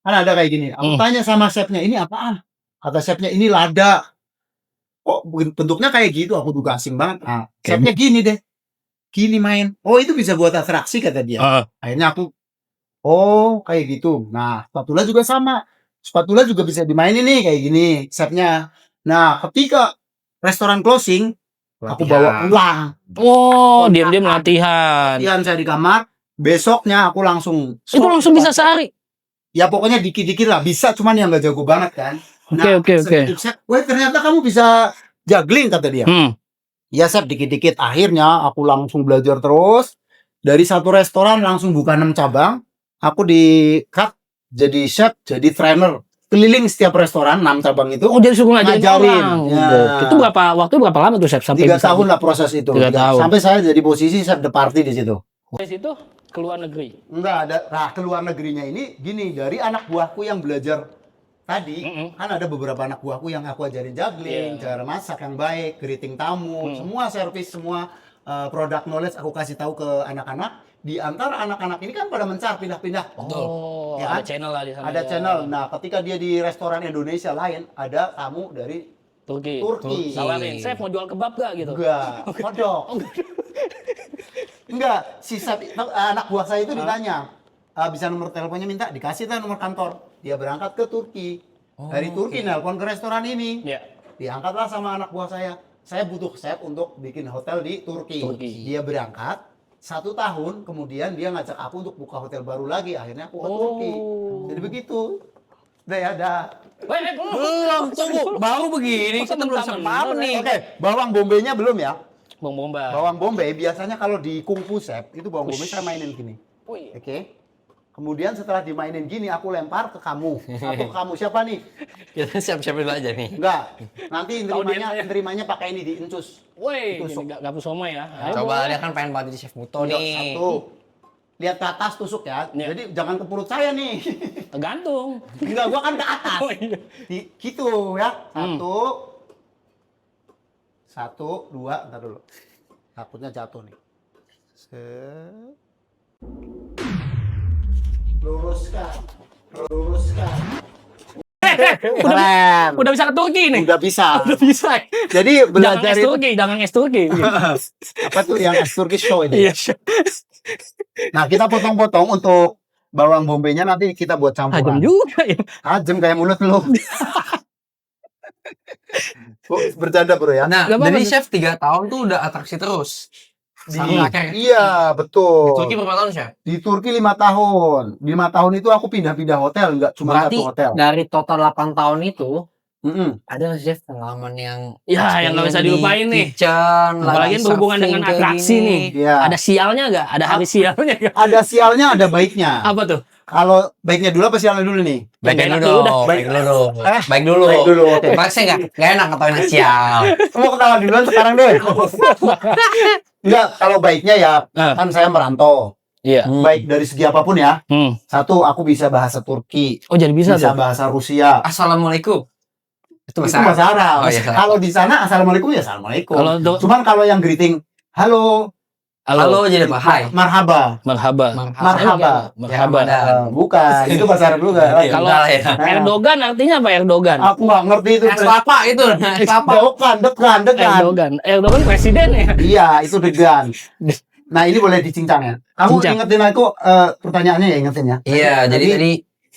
kan ada kayak gini. Aku tanya sama chefnya, ini apaan? Kata chefnya, ini lada. Kok bentuknya kayak gitu? Aku juga asing banget. Nah, chefnya gini deh. Gini main. Oh, itu bisa buat atraksi, kata dia. Akhirnya aku, oh, kayak gitu. Nah, spatula juga sama. Spatula juga bisa dimainin nih, kayak gini, chefnya. Nah, ketika restoran closing, aku bawa pulang. Oh, diam-diam latihan. Latihan saya di kamar. Besoknya aku langsung. Itu langsung bisa sehari. Ya pokoknya dikit-dikit lah. Bisa, cuman yang nggak jago banget kan. Oke. Wah, ternyata kamu bisa juggling, kata dia. Ya, chef, dikit-dikit. Akhirnya aku langsung belajar terus. Dari satu restoran langsung buka 6 cabang. Aku di-cut jadi chef, jadi trainer. Keliling setiap restoran 6 cabang itu. Oh, jadi suruh ngajarin orang. Ya. Itu berapa lama tuh chef sampai 3 tahun lah proses itu. 3 tahun. Sampai saya jadi posisi chef de party di situ. Dari situ ke luar negeri. Enggak ada. Nah, ke luar negerinya ini gini, dari anak buahku yang belajar tadi, kan ada beberapa anak buahku yang aku ajarin juggling, cara masak yang baik, greeting tamu, semua servis, semua produk knowledge aku kasih tahu ke anak-anak. Di antara anak-anak ini kan pada mencar pindah-pindah. Oh, Ya ada kan? channel lah di sana. Ada ya. channel. Nah, ketika dia di restoran Indonesia lain, ada tamu dari Turki. Turki. Tawarin, "Chef mau jual kebab gak?" gitu. Enggak, kodok. Enggak, si anak buah saya itu ditanya, bisa nomor teleponnya minta, dikasih tuh nomor kantor. Dia berangkat ke Turki. Dari Turki nelpon ke restoran ini. Ya. Diangkatlah sama anak buah saya butuh chef untuk bikin hotel di Turki. Dia berangkat 1 tahun, kemudian dia ngajak aku untuk buka hotel baru lagi. Akhirnya aku ke Turki. Jadi begitu. Udah ya, dah. Belum, tunggu. Baru begini, kita belum sempat nih. Oke, bawang bombay-nya belum ya? Bawang bombay. Bawang bombay biasanya kalau di kungfu chef, itu bawang bombay saya mainin gini. Wih. Oke. Kemudian setelah dimainin gini, aku lempar ke kamu. Atau ke kamu siapa nih? Kita siap-siap dulu aja nih. Enggak. Nanti nerimanya pakai ini diincus. Woi, Tusuk. gini gak somai ya. Ayo, Coba dia kan pengen bantu di Chef Muto nih. Satu. Lihat ke atas tusuk ya. Iya. Jadi jangan ke perut saya nih. tergantung. Enggak, gua kan ke atas. Oh, iya. Gitu ya. Satu, dua, ntar dulu. Takutnya jatuh nih. Set. Luruskan. Udah bisa ke Turki nih. Udah bisa. Udah bisa. Jadi belajar Jangan es itu Turki, jangan es Turki. apa tuh yang Turkish show ini? Iya. Nah, kita potong-potong untuk bawang bombay-nya nanti kita buat Tajam campuran. juga ya. Tajam kayak mulut lu. Bercanda bro ya. Nah, Gak apa-apa, jadi Chef. Chef 3 tahun tuh udah atraksi terus. Sampai akhirnya. Iya, betul. Turki berapa tahun, Chef? Di Turki 5 tahun. 5 tahun itu aku pindah-pindah hotel, enggak cuma Berarti satu hotel. dari total 8 tahun itu, Mm-mm. ada nggak sih, Chef pengalaman yang Ya, yang nggak bisa di dilupain nih. kitchen, Apalagi lagi berhubungan surfing dengan kayak atraksi gini. nih. Iya. Ada sialnya nggak? Ada hari sialnya nggak? Ada sialnya, ada baiknya. Apa tuh? Kalau baiknya dulu apa sialnya dulu nih? Baik Yang dulu enak dulu dah. dong, baik dulu dong. Eh, Baik dulu. baik dulu, oke. Makanya nggak enak ngetawain sial. Mau ketawa duluan sekarang deh. Enggak, kalau baiknya ya kan saya merantau. Iya. Baik dari segi apapun ya. Hmm. Satu, aku bisa bahasa Turki, Oh, jadi bisa bisa tuh. bahasa Rusia. Assalamualaikum. Itu Itu bahasa Arab. Oh, iya, salah. Kalau di sana assalamualaikum ya assalamualaikum. Kalau untuk Cuman kalau yang greeting, halo, Halo jadi apa? Hai. marhaba. marhaba. Marhaba. Marhaba. Bukan, itu bahasa Arab juga. Iya, Kalau enggak lah ya. Erdogan artinya apa Erdogan? Aku nggak ngerti itu. Es kelapa itu. Es kelapa. Degan. Erdogan presiden ya. Iya, itu degan. Nah, ini boleh dicincang ya. Kamu Cincang. ingetin aku pertanyaannya ya, ingetin ya. Iya, jadi tadi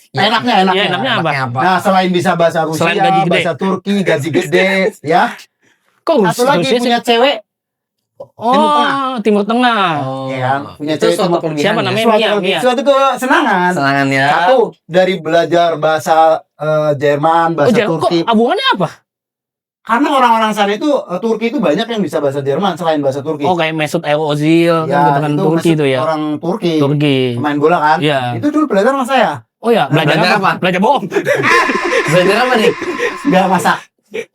Enaknya. Iya, enaknya apa? Nah, selain bisa bahasa Rusia, Selain gaji gede. bahasa Turki, gaji gede, ya. Kok Satu lagi Rusia sih? punya cewek, Oh, Timur Tengah. ya kan? Punya Itu cewek suatu Timur- kelebihan. Siapa ya. namanya? suatu, Mia. suatu kesenangan. Senangan ya. Satu dari belajar bahasa Jerman, Oh, bahasa kok Turki. hubungannya apa? Karena orang-orang sana itu Turki itu banyak yang bisa bahasa Jerman selain bahasa Turki. Oh, kayak Mesut Ozil Ya, kan dengan itu Turki maksud itu ya. Orang Turki. Turki. Pemain bola kan? Iya. Itu dulu belajar sama saya. Oh ya, belajar Belajar apa? apa? Belajar bohong. Belajar apa nih? Nggak masak.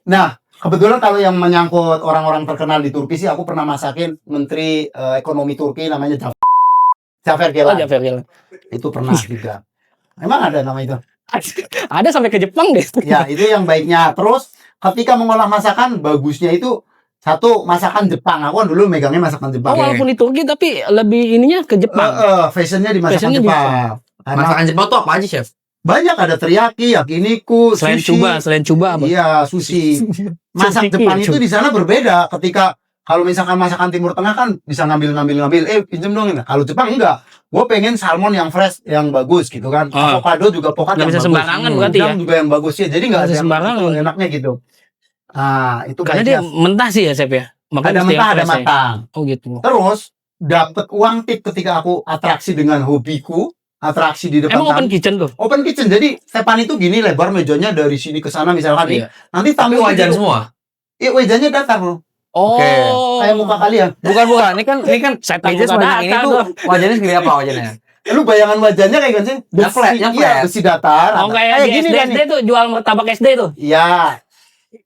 Nah, kebetulan kalau yang menyangkut orang-orang terkenal di Turki sih, aku pernah masakin Menteri Ekonomi Turki namanya Cafer Oh, Kelan. Javier Gil. Itu pernah juga. Emang ada nama itu? Ada sampai ke Jepang deh. Ya, itu yang baiknya. Terus ketika mengolah masakan, bagusnya itu satu masakan Jepang. Aku kan dulu megangnya masakan Oh, Jepang. walaupun di Turki tapi lebih ininya ke Jepang. Fashionnya di masakan Fashionnya di Jepang. Karena Masakan Jepang tuh apa aja, Chef? banyak, ada teriyaki, yakiniku, Selain sushi. cuba apa? Iya, sushi. Masak Sushi, Jepang itu cuba. di sana berbeda. Ketika kalau misalkan masakan Timur Tengah kan bisa ngambil, pinjem dong ini. Kalau Jepang enggak. Gue pengen salmon yang fresh, yang bagus gitu kan. Ah. Avocado juga pokat Nggak yang bisa bagus. sembarangan berarti Udang ya? juga yang bagus ya. Jadi nggak Nggak ada bisa yang sembarangan. itu enaknya gitu. Nah, itu Karena dia baiknya. mentah sih ya, Chef ya. Makanya Ada mesti mentah, yang ada fresh ya. matang. Oh gitu. Terus dapat uang tip ketika aku atraksi dengan hobiku, atraksi di depan Emang open kitchen tuh? Open kitchen. Jadi Stepan itu gini lebar mejanya dari sini ke sana misalkan nih. Iya. Nanti Tapi tamu wajan itu- semua. Iya, wajahnya datar loh. Oh. Kayak muka kalian. Bukan. Ini kan Setan meja muka sebanyak ini datar tuh tuh. wajannya segede apa wajannya? Lu bayangan wajahnya kayak gini sih? Yang flat, yang Iya, flat. besi datar. Oh, kayak di gini SD, deh SD nih. tuh jual martabak SD tuh. Iya.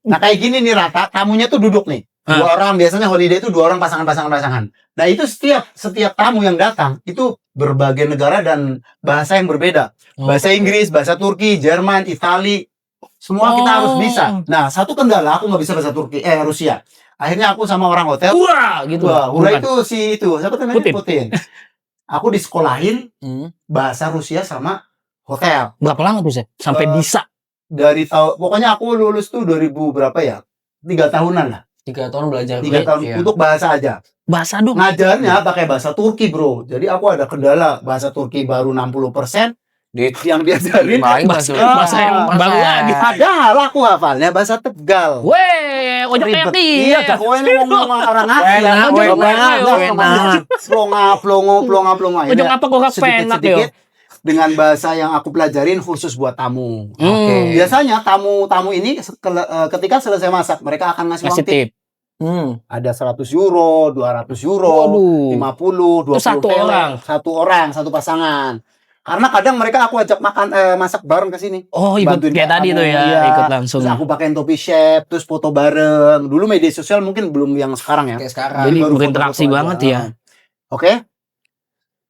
Nah, kayak gini nih rata, tamunya tuh duduk nih. Dua orang, biasanya holiday itu 2 orang pasangan-pasangan. Nah, itu setiap tamu yang datang itu berbagai negara dan bahasa yang berbeda. Bahasa Inggris, bahasa Turki, Jerman, Itali, semua kita harus bisa. Nah, satu kendala aku nggak bisa bahasa Rusia. Akhirnya aku sama orang hotel. Wah, gitu. Wah, Hura Bukan. itu itu. Siapa namanya? Putin. Putin. Aku disekolahin bahasa Rusia sama hotel. Berapa lama tuh, Chef? Sampai Eh, bisa. Dari tahun, pokoknya aku lulus tuh 2000 berapa ya? 3 tahunan lah. 3 tahun belajar 3 tahun Iya. untuk bahasa aja. Bahasa dong. Ngajarnya pakai bahasa Turki, bro. Jadi aku ada kendala bahasa Turki baru 60%. Yang diajarin Bahasa yang baru lagi. Padahal aku hafalnya bahasa Tegal. Weh, ojok kayak Ribet. Iya, kok ini ngomong orang asli. Plonga. Ojok apa kok penak yo? Sedikit dengan bahasa yang aku pelajarin khusus buat tamu. Hmm. Biasanya tamu-tamu ini ketika selesai masak, mereka akan ngasih uang Kasih tip. tip. Ada 100 euro, 200 euro, Waduh. 50, 20 Itu satu pelet. orang? Satu orang, satu pasangan. Karena kadang mereka aku ajak makan masak bareng ke sini. Oh, ikut Bantuin kayak tadi tamu, tuh ya, iya. ikut langsung. Terus aku pakein topi chef, terus foto bareng. Dulu media sosial mungkin belum yang sekarang ya. Kayak sekarang. Jadi baru berinteraksi foto-foto banget aja. ya. Oke.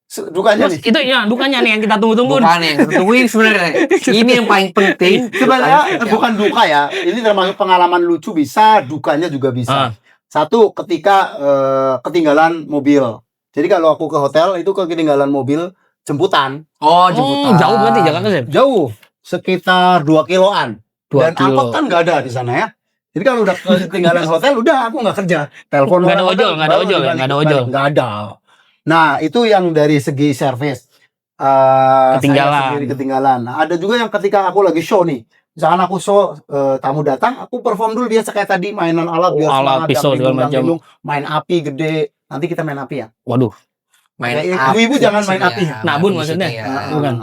Dukanya Terus nih. itu ya dukanya nih yang kita tunggu-tunggu. Bukan yang tungguin sebenarnya. Ini yang paling penting. Sebenarnya bukan duka ya. Ini termasuk pengalaman lucu bisa, dukanya juga bisa. Satu, ketika ketinggalan mobil. Jadi kalau aku ke hotel itu ketinggalan mobil jemputan. Oh, jemputan. Jauh berarti Jakarta, Chef? Jauh, sekitar 2 kiloan. 2 Dan kilo. angkot kan nggak ada di sana ya. Jadi kalau udah ketinggalan hotel, udah aku nggak kerja. Telepon Nggak ada orang ojol, hotel, nggak ada baru ojol ya? dibalik- Nggak ada ojol? Nggak ada. Nah, itu yang dari segi service. Ketinggalan. Saya sendiri ketinggalan. Nah, ada juga yang ketika aku lagi show nih. Misalkan aku show, tamu datang, aku perform dulu biasa kayak tadi, mainan alat, biar Alat, semangat, pisau, segala macam. dangding, main api gede. Nanti kita main api ya. Waduh. Main Ya, ibu-ibu jangan main api. Nabun maksudnya? Bukan.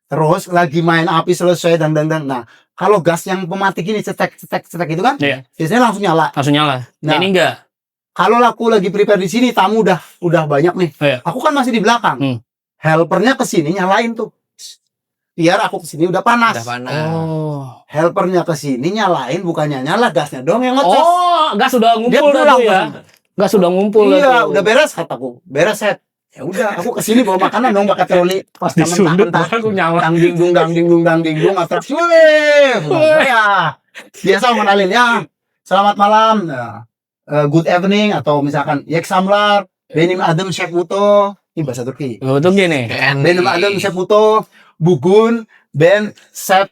Terus lagi main api selesai dan. Nah, kalau gas yang pemati gini cetek itu kan, Iya. biasanya langsung nyala. Langsung nyala. Nah. Ini enggak. Kalau aku lagi prepare di sini, tamu udah banyak nih. Iya. Aku kan masih di belakang. Helpernya ke sini nyalain tuh. Biar aku ke sini udah panas. Oh. Helpernya ke sini nyalain, bukannya nyala, gasnya dong yang ngecas. Oh, gas sudah Dia ngumpul dah pulang tuh ya. kan. Gas sudah ngumpul dah Iya, tuh. udah beres kataku. Beres set. Ya udah, aku ke sini bawa makanan dong pakai troli. Pas Disundut mentah-mentah. baru nyala. dang ding dung atraksi. Ya. Biasa mengenalin ya. Selamat malam. Nah, good evening atau misalkan Yek Samlar, Benim Adem Chef Uto. Ini bahasa Turki. Untuk gini. Benim Adem Chef Uto, Bugun, Ben Chef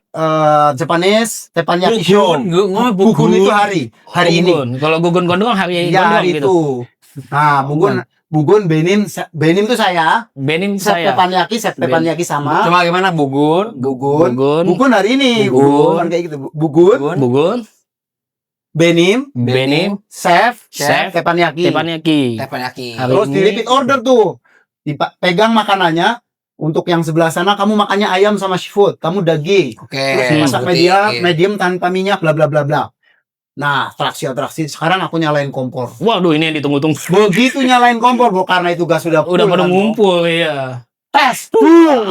Japanese, Teppanyaki Show. Bugun itu hari ini. Gugun. Kalau gugun gondrong hari Ya, gondrong hari gitu. itu. Nah, Bugun Benim itu saya. Benim Chef saya. Teppanyaki sama Cuma gimana Bugun? Bugun hari ini. Bugun. Bukan kayak gitu. Bugun, Bugun. Benim, Benim. Chef, Chef, Teppanyaki. Teppanyaki. Teppanyaki. Hari Terus ini. di repeat order tuh. Dipegang makanannya. Untuk yang sebelah sana kamu makannya ayam sama seafood, kamu daging. Oke. Terus masak medium tanpa minyak, bla bla bla bla. Nah, atraksi. Sekarang aku nyalain kompor. Waduh, ini yang ditunggu-tunggu. Begitu nyalain kompor, bro, karena itu gas sudah Udah pada kan, bro. ngumpul ya. Tes,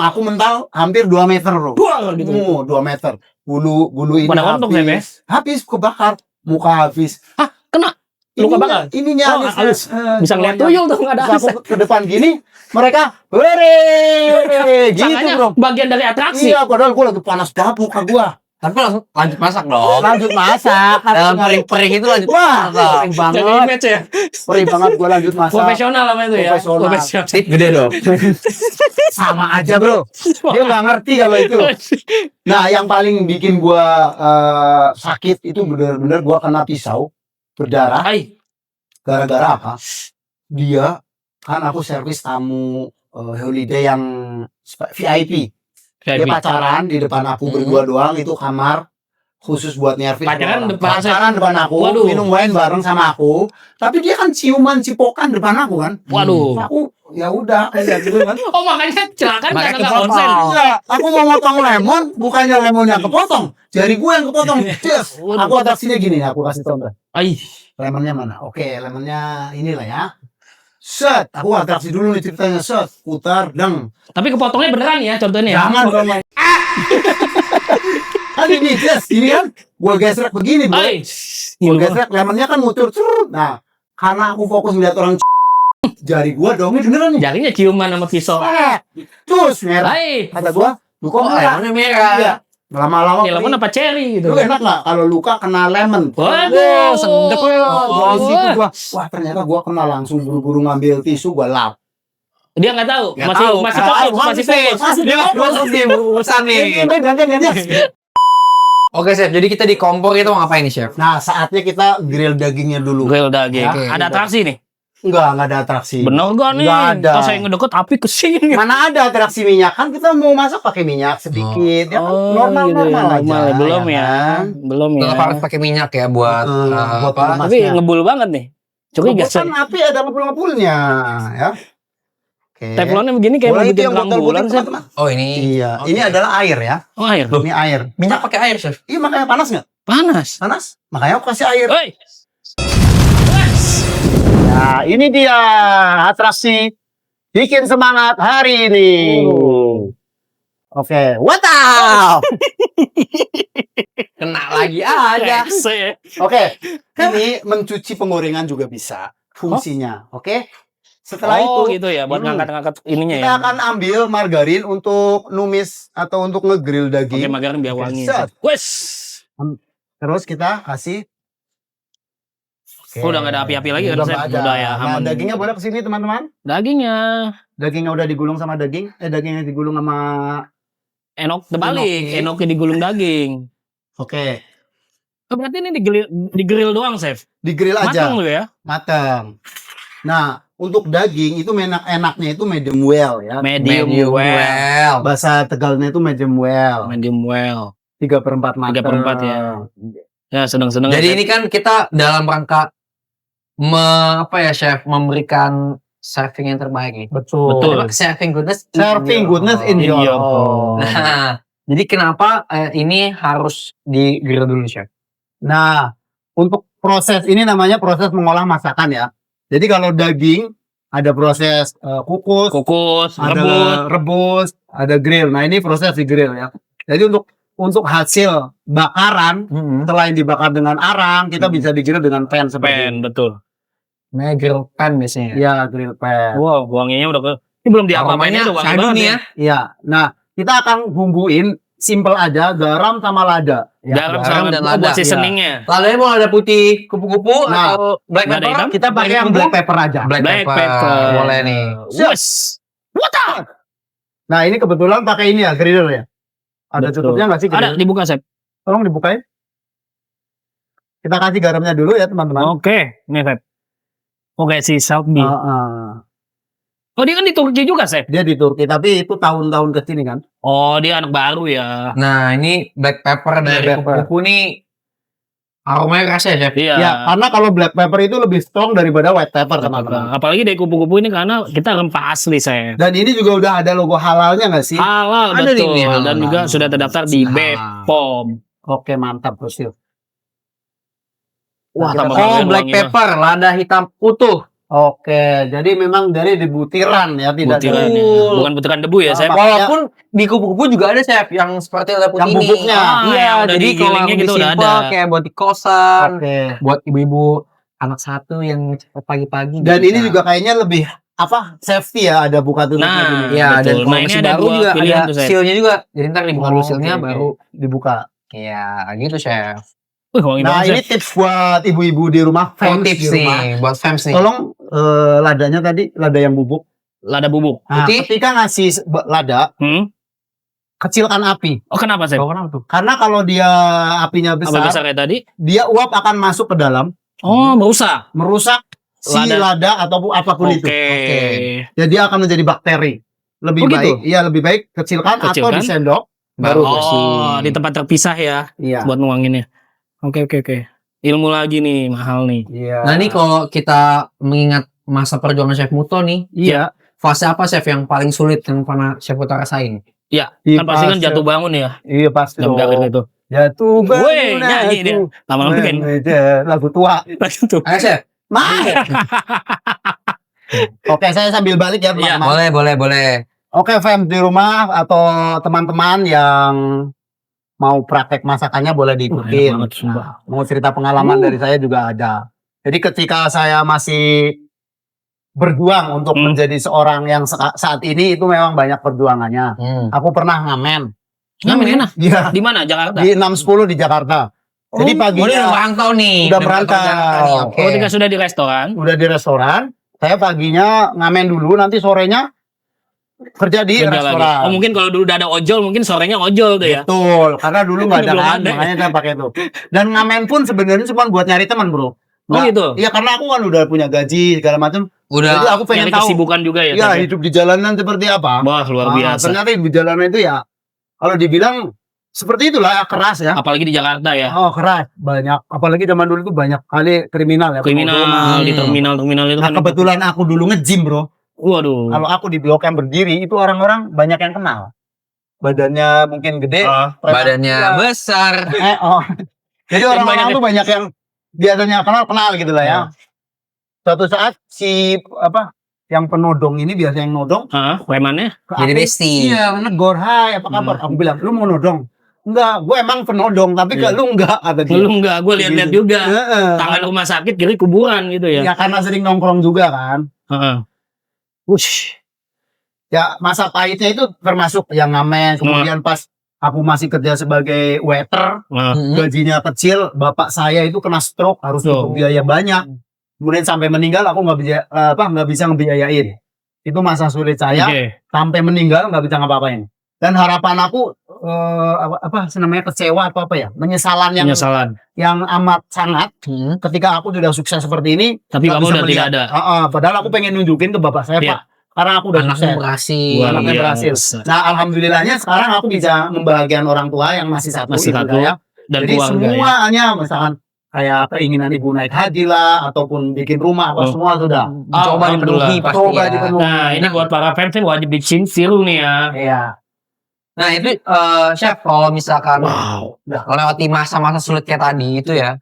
aku mental hampir 2 meter, bro. Buang gitu. 2 meter. Bulu ini Pada rontok, Chef, ya? habis kebakar, muka habis. Hah, kena? Luka bakar? Ininya Oh, habis. halus. Bisa ngeliat tuyul tuh, nggak ada Terus halus. aku ke depan gini, mereka were gitu, Sangkanya bro. bagian dari atraksi. Iya, padahal gue lagi panas banget muka gua. Tapi langsung lanjut masak dong. Lanjut masak. Dalam perih-perih itu lanjut Wah, masak. perih Jadi banget. image ya. Perih banget gue lanjut masak. Profesional namanya itu ya. Profesional. Tip gede dong. Sama aja, bro. Dia nggak ngerti kalau itu. Nah, yang paling bikin gua sakit itu bener-bener gua kena pisau berdarah. Hai. Gara-gara apa? Dia kan aku servis tamu holiday yang VIP. Dia pacaran di depan aku berdua doang, itu kamar khusus buat nyervis. Pacaran depan aku, Waduh. minum wine bareng sama aku. Tapi dia kan cipokan depan aku kan. Waduh. Aku ya udah kayak gitu kan. Oh, makanya kecelakaan Makanya karena nggak kepotong. konsen. Iya, aku mau motong lemon, bukannya lemonnya kepotong, jari gue yang kepotong. Yes. Aku atraksinya gini, aku kasih contoh. Ai. Lemonnya mana? Oke, lemonnya inilah ya. Set, aku atraksi dulu nih ceritanya. Set, putar, deng. Tapi kepotongnya beneran ya contohnya. Jangan dong main. Kan ini, yes, ini kan. Gue gesrek begini, bro. Ai. Gue gesrek, lemonnya kan mutur. Nah, karena aku fokus melihat orang jari gue dong, ini beneran nih. Jarinya ciuman sama pisau. Terus merah. Hai. Kata gue, lu kok Oh, merah? lemonnya merah. Iya. Lama-lama Ya lemon apa cherry gitu. Lu enak nggak kalau luka kena lemon? Waduh, sedep ya. Dari situ gua, wah ternyata gua kena langsung buru-buru ngambil tisu gua lap. Dia nggak tahu, Nggak masih tahu. masih Ah, fokus, masih fokus. Dia fokus nih urusan nih. Oke chef, jadi kita di kompor itu mau ngapain nih chef? Nah saatnya kita grill dagingnya dulu. Grill daging. Oke. Ada atraksi nih. Nggak ada atraksi. Bener gak nih? Nggak ada. Kalau saya ngedeket api kesini. Mana ada atraksi minyak, kan kita mau masak pakai minyak sedikit, ya kan? Normal gitu ya, aja. normal. Belum ya, kan? belum ya. Tetap harus pakai minyak ya buat Buat apa? lemas. Tapi Masnya. ngebul banget nih. Curiga Kan api ada ngepul-ngepulnya, ya. Oke. Teflonnya begini kayak mau Boleh itu bikin yang terang botol bulan putih, sih. teman-teman. Oh ini. Iya, Oke. ini adalah air ya. Oh air. Ini air. Minyak pakai air chef. Iya, makanya panas nggak? Panas. Panas. Makanya aku kasih air. Woi. Nah, ini dia atraksi bikin semangat hari ini. Oke, wadaw. Kena lagi aja. Saya. Oke, ini mencuci penggorengan juga bisa fungsinya. Oke. Setelah itu gitu ya, buat ngangkat-ngangkat ininya kita ya. akan ambil margarin untuk numis atau untuk ngegrill Oke, daging. margarin biar wangi. Set. Wes. Terus kita kasih. Oke. Udah nggak ada api-api lagi kan, Udah Chef? nggak ada. Udah ya, Nah, aman. dagingnya boleh kesini teman-teman. Dagingnya Dagingnya udah digulung sama daging. Dagingnya digulung sama. enok terbalik, Enoki. enoknya digulung daging. Oke. Oh, berarti ini digrill doang, Chef. Digrill aja. Matang lu ya? Matang. Nah, untuk daging itu enaknya itu medium well ya. Medium well. Bahasa Tegalnya itu medium well. Medium well. 3/4 matang. 3/4 ya. Ya, sedang-sedang. Jadi ya, ini kan kita dalam rangka apa ya chef memberikan serving yang terbaik nih. Betul. Betul. Serving goodness. Serving goodness in In your your home. Nah, jadi kenapa ini harus di grill dulu chef? Nah, untuk proses ini namanya proses mengolah masakan ya. Jadi kalau daging ada proses kukus, kukus, ada rebus, ada grill. Nah, ini proses di grill ya. Jadi untuk hasil bakaran selain dibakar dengan arang, kita bisa digrill dengan pan seperti pan, ini. betul. Nah, grill pan biasanya. Iya, grill pan. Wow, wanginya udah ke. Ini belum diapa-apain udah wangi syahdu banget nih ya. Iya. Nah, kita akan bumbuin simple aja, garam sama lada. Ya, Garam dan sama lada. buat seasoningnya. Ladanya mau lada putih kupu-kupu Nah, atau black nggak ada pepper? hitam? kita pakai yang black pepper aja. Black pepper. Boleh nih. Wes. Nah, ini kebetulan pakai ini ya, griddle ya. Ada Betul. tutupnya nggak sih? Ada griddle? dibuka, Chef. Tolong dibukain. Kita kasih garamnya dulu ya, teman-teman. Oke, nih, Chef. Oke, si Saltby. Oh, dia kan di Turki juga, Chef. Dia di Turki, tapi itu tahun-tahun ke sini kan. Oh, dia anak baru ya. Nah, ini black pepper dari Black pepper. kupu-kupu nih aromanya kerasa ya, chef? Iya. Ya, karena kalau black pepper itu lebih strong daripada white pepper, teman-teman. Apalagi dari kupu-kupu ini karena kita rempah asli, Chef. Dan ini juga udah ada logo halalnya nggak sih? Halal, Ada betul. nih, halal. Dan juga sudah terdaftar di Halal. BPOM. Oke, mantap, Bos. Wah, Nah, tambah kita- wangi, Black wangi pepper, lada hitam utuh. Oke, jadi memang dari di butiran ya, tidak butiran dari ya. Bukan butiran debu ya, Chef. Apa? Walaupun di kupu-kupu juga ada chef yang seperti lada putih Yang ini. bubuknya. Iya, yang udah jadi kalau digilingnya yang gitu lebih udah simple ada. kayak buat di kosan, Oke. buat ibu-ibu anak satu yang cepet pagi-pagi. Dan bisa. ini juga kayaknya lebih apa? Safety ya, ada buka tutupnya Nah, gini. Iya, betul. dan Nah, kalau ini masih ada baru dua juga pilihan ada tuh, Chef. sealnya juga. Jadi ntar dibuka dulu Oh, sealnya oke, baru. oke. dibuka. Iya, gitu chef. Wih, wangi Nah, banget, ini Chef. tips buat ibu-ibu di rumah, Oh, fans tips di rumah. nih buat fans nih. Tolong ladanya tadi, lada yang bubuk. Lada bubuk. Nah, Putih. ketika ngasih lada, kecilkan api. Oh, kenapa, Chef? Oh, kenapa tuh? Karena kalau dia apinya Apa besar, besar kayak tadi? dia uap akan masuk ke dalam, Oh, merusak. merusak si lada ataupun apapun itu. Oke. Jadi dia akan menjadi bakteri. Lebih Oh, gitu? baik, iya lebih baik kecilkan atau Kecilkan. di sendok baru Oh, bersih. di tempat terpisah ya Iya. buat nuanginnya. Oke. Ilmu lagi nih, mahal nih. Iya. Nah, ini kalau kita mengingat masa perjuangan Chef Muto nih, iya, fase apa chef yang paling sulit yang pernah Chef Muto rasain? Iya, Iya, kan pasti kan pasti. jatuh bangun ya. iya pasti Jam dong. karir itu. Jatuh Weh, bangun nyanyi dia. aku. Lama-lama kan. Lagu tua. Tuh. Ayo chef. Mai. Oke, saya sambil balik ya, Iya. teman-teman. Boleh. Oke, fans di rumah atau teman-teman yang mau praktek masakannya boleh diikutin. Enak banget, sumpah. Nah, mau cerita pengalaman dari saya juga ada. Jadi ketika saya masih berjuang untuk menjadi seorang yang saat ini itu memang banyak perjuangannya. Aku pernah ngamen. Ngamen enak. Iya. Di mana? Jakarta. Di 610 di Jakarta. Jadi Udah paginya merantau nih. Udah merantau. nih. Oke. Oh, ketika sudah di restoran. udah di restoran, saya paginya ngamen dulu, nanti sorenya kerja di kerja lagi. restoran. Oh, mungkin kalau dulu udah ada ojol, mungkin sorenya ojol tuh ya. Betul, karena dulu nggak ada Belum kan, ada. makanya saya pakai itu. Dan ngamen pun sebenarnya cuma buat nyari teman, bro. Oh, gitu? Iya, karena aku kan udah punya gaji segala macam. Jadi Udah aku pengen Nyari tahu. kesibukan juga ya. Iya, Teh, ya? hidup di jalanan seperti apa. Wah, luar biasa. Ternyata hidup di jalanan itu ya, kalau dibilang seperti itulah ya, keras ya. Apalagi di Jakarta ya. Oh, keras, banyak. Apalagi zaman dulu itu banyak kali kriminal ya. Kriminal pemodongan. di terminal itu Nah, kan. kebetulan aku dulu nge-gym, bro. Waduh. Kalau aku di blok yang berdiri itu orang-orang banyak yang kenal. Badannya mungkin gede, badannya Iya. besar. Jadi orang-orang tuh banyak yang biasanya kenal gitu lah ya. Suatu saat si yang penodong ini biasa yang nodong Hah, premannya? ke Jadi aku, bestie. Iya, negor, hai apa kabar? Aku bilang, lu mau nodong? Enggak, gue emang penodong, tapi Iya. lu enggak, kata dia. Lu enggak, gue lihat-lihat Gitu. juga. Heeh. Tangan rumah sakit, kiri kuburan gitu ya. Ya karena sering nongkrong juga kan. Heeh. Wush. Ya masa pahitnya itu termasuk yang ngamen. Kemudian pas aku masih kerja sebagai waiter, Nah, gajinya kecil, bapak saya itu kena stroke, harus Oh. butuh biaya banyak. Kemudian sampai meninggal aku nggak bisa ngebiayain. Itu masa sulit saya. oke. Sampai meninggal nggak bisa ngapa-ngapain. Dan harapan aku namanya kecewa atau apa ya, menyesalan Penyesalan. yang amat sangat ketika aku sudah sukses seperti ini. Tapi nggak kamu bisa udah melihat. tidak ada. Padahal aku pengen nunjukin ke bapak saya, Iya. Pak, karena aku udah Anakmu sukses. berhasil. Luar Anaknya berhasil. biasa. Nah, alhamdulillahnya sekarang aku bisa membahagiakan orang tua yang masih satu. Masih ibu satu. saya. Dan Jadi keluarga ya. semuanya misalkan kayak keinginan ibu naik haji lah ataupun bikin rumah apa semua sudah. Coba dipenuhi pasti Coba ya. dipenuhi. Nah, ini buat para fans wajib dicium nih ya. Iya. Nah itu chef kalau misalkan Wow. melewati masa-masa sulit kayak tadi itu ya,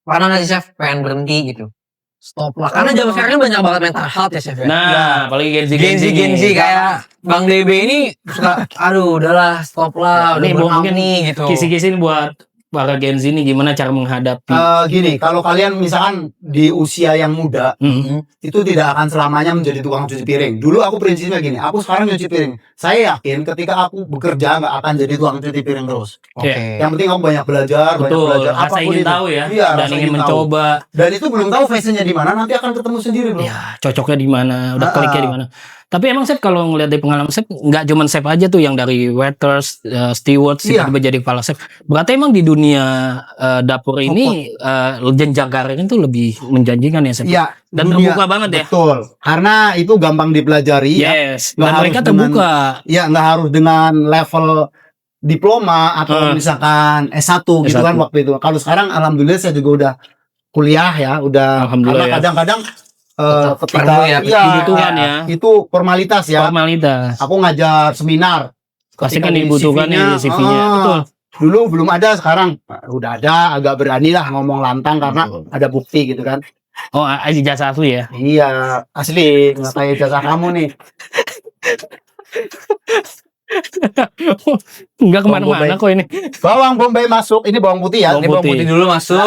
pernah nggak sih chef pengen berhenti gitu? Stop lah. Karena zaman sekarang kan banyak banget mental health ya chef ya. Nah, Ya. apalagi Gen Gen nih. Z kayak Bang DB ini suka, aduh udahlah stop lah, udah Ini burnout mungkin nih gitu. Kisi-kisi ini buat para Gen Z ini gimana cara menghadapi. Gini, kalau kalian misalkan di usia yang muda, Hmm. itu tidak akan selamanya menjadi tukang cuci piring. Dulu aku prinsipnya gini, aku sekarang cuci piring. Saya yakin ketika aku bekerja nggak akan jadi tukang cuci piring terus. Oke. Yang penting aku banyak belajar, Betul, belajar. rasa apapun ingin itu. tahu ya, Iya, dan rasa ingin tahu. mencoba. Dan itu belum tahu fashionnya di mana, nanti akan ketemu sendiri, bro. Ya, cocoknya di mana, udah Ah. kliknya di mana. Tapi emang Chef kalau ngeliat dari pengalaman Chef, nggak cuma Chef aja tuh yang dari waiters, stewards, Iya. tiba-tiba jadi kepala Chef. Berarti emang di dunia dapur ini jenjang karirnya itu lebih menjanjikan ya Chef? Iya. Dan dunia- terbuka banget ya? Betul. Karena itu gampang dipelajari. Ya. Yes, Nggak dan harus mereka dengan- terbuka. Ya, nggak harus dengan level diploma atau misalkan S1 gitu S1. kan waktu itu. Kalau sekarang alhamdulillah saya juga udah kuliah ya, udah. Alhamdulillah Karena ya. kadang-kadang ketika perlu ya, dibutuhkan ya. itu formalitas ya. Formalitas. Aku ngajar seminar. Pasti Ketika kan di dibutuhkan CV-nya, nih CV-nya. Betul. Dulu belum ada, sekarang udah ada, agak berani lah ngomong lantang karena ada bukti gitu kan. Oh, ijazah asli ya. Iya, asli, nggak kayak ijazah kamu nih. Enggak kemana-mana Bombay. kok ini. Bawang bombay masuk, ini bawang putih ya. Bawang Ini bawang putih. putih dulu masuk.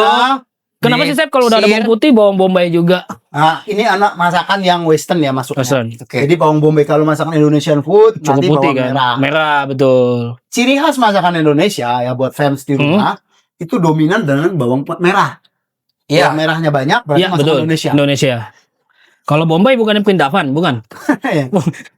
Kenapa Nih, sih Chef kalau udah ada sir. bawang putih, bawang bombay juga? Nah, ini anak masakan yang western ya masuknya. Pesan. Oke. Jadi bawang bombay kalau masakan Indonesian food, Cukup nanti putih bawang kan? merah. Merah, betul. Ciri khas masakan Indonesia ya buat fans di rumah, itu dominan dengan bawang merah. Iya. Bawang merahnya banyak, berarti Iya, masakan betul. Indonesia. Indonesia. Kalau bombay bukannya pindavan, bukan? Ya.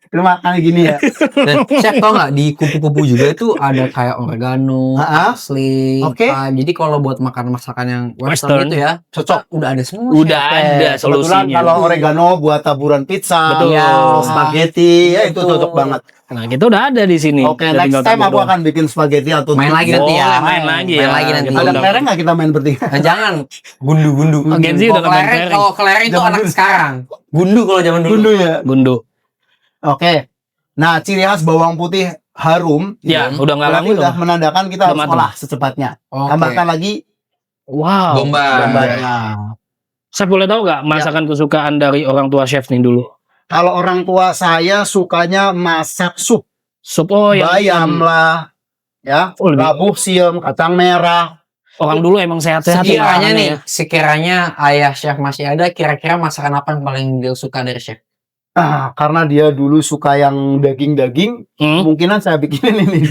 Terima kasih gini ya. Dan chef tau nggak di kupu-kupu juga itu ada kayak oregano, Ah, ah. parsley, Oke. thyme. Jadi kalau buat makan masakan yang Western. western itu ya Cocok. udah ada semua. Udah chef. ada Kebetulan solusinya. kalau oregano buat taburan pizza, Betul. ya, spaghetti, ya itu Betul. cocok banget. Nah, kita udah ada di sini. Oke, Udah next tinggal time tabur aku doang. akan bikin spaghetti atau Main lagi nanti ya. Boleh, main lagi ya. Main lagi nanti. Kita Ada undang. kelereng nggak kita main bertiga? Nah, jangan gundu-gundu. Oh, Gen Z udah nggak main kelereng. Kalau kelereng itu anak sekarang. Gundu kalau zaman dulu. Gundu ya. Gundu. Oke. Nah, ciri khas bawang putih harum, Ya, itu udah nggak berarti lama udah tuh. menandakan kita Udah harus matang. olah secepatnya. Oke. Tambahkan lagi Wow. Bombay. gambarnya. Saya boleh tahu nggak masakan kesukaan dari orang tua chef nih dulu? Kalau orang tua saya sukanya masak sup, Sup yang bayam lah, ya, Oh, lebih- labuh siam, kacang merah. orang dulu emang sehat-sehat ya. Sekiranya makanannya nih, ya. sekiranya ayah chef masih ada, kira-kira masakan apa yang paling dia suka dari chef? Karena dia dulu suka yang daging-daging, Hmm? kemungkinan saya bikinin ini.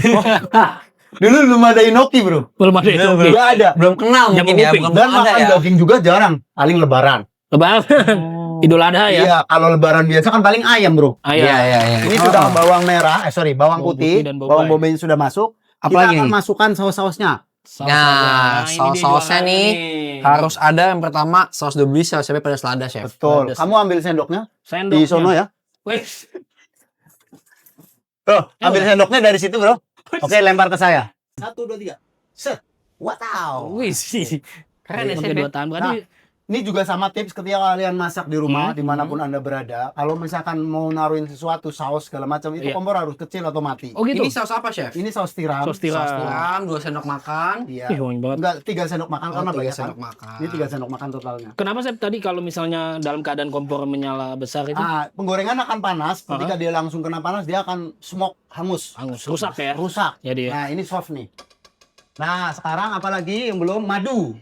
Dulu belum ada inoki, bro. Belum ada itu. Belum. Nggak ada. Belum kenal Jamu mungkin ya, kuping. belum Dan ada makan ya. daging juga jarang. Paling lebaran. Lebaran. Idul Adha ya. Iya, kalau lebaran biasa kan paling ayam, bro. Ayam. Iya. Ini sudah bawang merah, bawang Bawang putih, putih dan bombay. bawang bombay sudah masuk. Apalagi Kita akan nih? masukkan saus-sausnya. Nah, ini saus-sausnya dia nih jualannya harus ada yang pertama saus double sausnya pedas lada, Chef. Betul. Pedas. Kamu ambil sendoknya Sendoknya. di sono ya. Wes. Bro, ambil udah. sendoknya dari situ, bro. Oke, lempar ke saya. 1, 2, 3. Set. Wow. Wis. Keren ya, Pakai Chef. dua tangan. Berarti Ini juga sama tips ketika kalian masak di rumah, Hmm, dimanapun Anda berada. Kalau misalkan mau naruhin sesuatu, saus segala macam, itu Iya. kompor harus kecil atau mati. oh gitu. Ini saus apa, Chef? Ini saus tiram. Saus tiram. Saus tiram, 2 sendok makan. Iya. Ih, wangi banget. Enggak, 3 sendok makan karena 3 banyak kan. sendok makan. Ini 3 sendok makan totalnya. Kenapa Chef tadi kalau misalnya dalam keadaan kompor menyala besar itu Penggorengan akan panas. Ketika dia langsung kena panas, dia akan smoke, hangus. hangus, rusak ya? Rusak. Ya dia. Nah, ini soft nih. Nah, sekarang apalagi yang belum? Madu.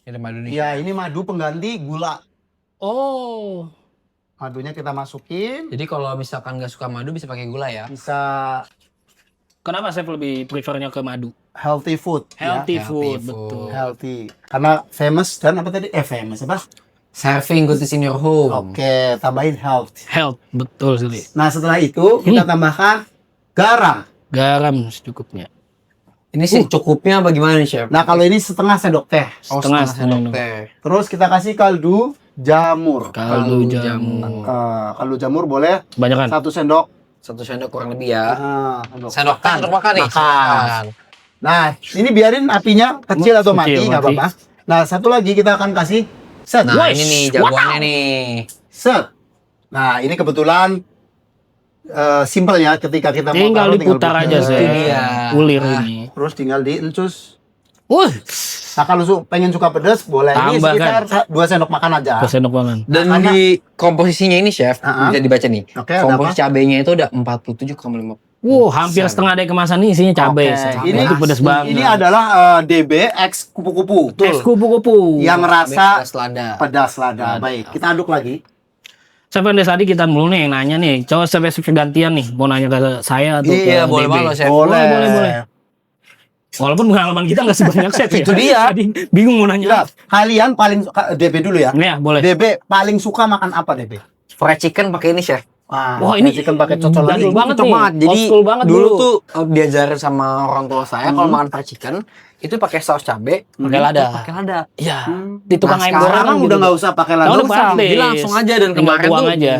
Ini madu nih. Ya, ini madu pengganti gula. Oh. Madunya kita masukin. Jadi kalau misalkan nggak suka madu bisa pakai gula ya. Bisa Kenapa Chef lebih prefernya ke madu? healthy food. ya. Healthy healthy food, food. betul. Healthy. Karena famous dan apa tadi? Famous apa? Serving good is in your home. Oke, tambahin health. Health, betul sekali. Nah, setelah itu kita tambahkan garam. Garam secukupnya. Ini sih cukupnya bagaimana nih, Chef? Nah, kalau ini setengah sendok teh. Setengah sendok sendok. teh. Terus kita kasih kaldu jamur. Kaldu jamur. Kaldu jamur boleh Banyak kan? 1 sendok. 1 sendok kurang lebih ya. Sendok Sendok makan nih. Makan. Nah, ini biarin apinya kecil atau mati, Kecil, nggak mati. apa-apa. Nah, satu lagi kita akan kasih set. Nah, Wih, ini nih wow. jagoannya nih. Set. Nah, ini kebetulan simple ya, ketika kita mau Tinggal taruh, diputar aja putar. saya. Itu dia. Ulir Nah. ini. Terus tinggal diencus. Wih, Nah, kalau pengen suka pedas boleh. Ini Tambah, sekitar 2 sendok makan aja. sendok makan. Dan Makanya- di komposisinya ini, Chef, Uh-huh. bisa dibaca nih. Oke, ada Komposisi apa? cabenya itu ada 47,5. Wow, hampir setengah dari kemasan ini isinya cabai. Oke, Chef. ini itu pedas banget. Ini adalah DB X kupu-kupu. es kupu-kupu. Yang rasa Pedas lada. pedas lada. Baik, kita aduk lagi. Chef dari tadi kita mulu nih yang nanya nih. Coba Chef gantian nih. Mau nanya ke saya atau Iya, ke boleh DB? banget, Chef. Boleh. Walaupun pengalaman kita nggak sebanyak Chef ya. Itu dia. Tadi bingung mau nanya. Nah, kalian paling suka DB dulu ya. Ya, boleh. DB paling suka makan apa DB? Fried chicken pakai ini, Chef. Wah, ini chicken pakai cocol lagi. jadul banget Cocok nih. banget. Jadi Old school banget dulu tuh diajarin sama orang tua saya kalau makan fried chicken itu pakai saus cabe, pakai lada. pakai lada. Iya. Di tukang Nah, ayam sekarang goreng Sekarang udah nggak usah pakai lada. Tahu udah usah. praktis. Jadi langsung aja dan Tinggal kemarin tuang tuh aja.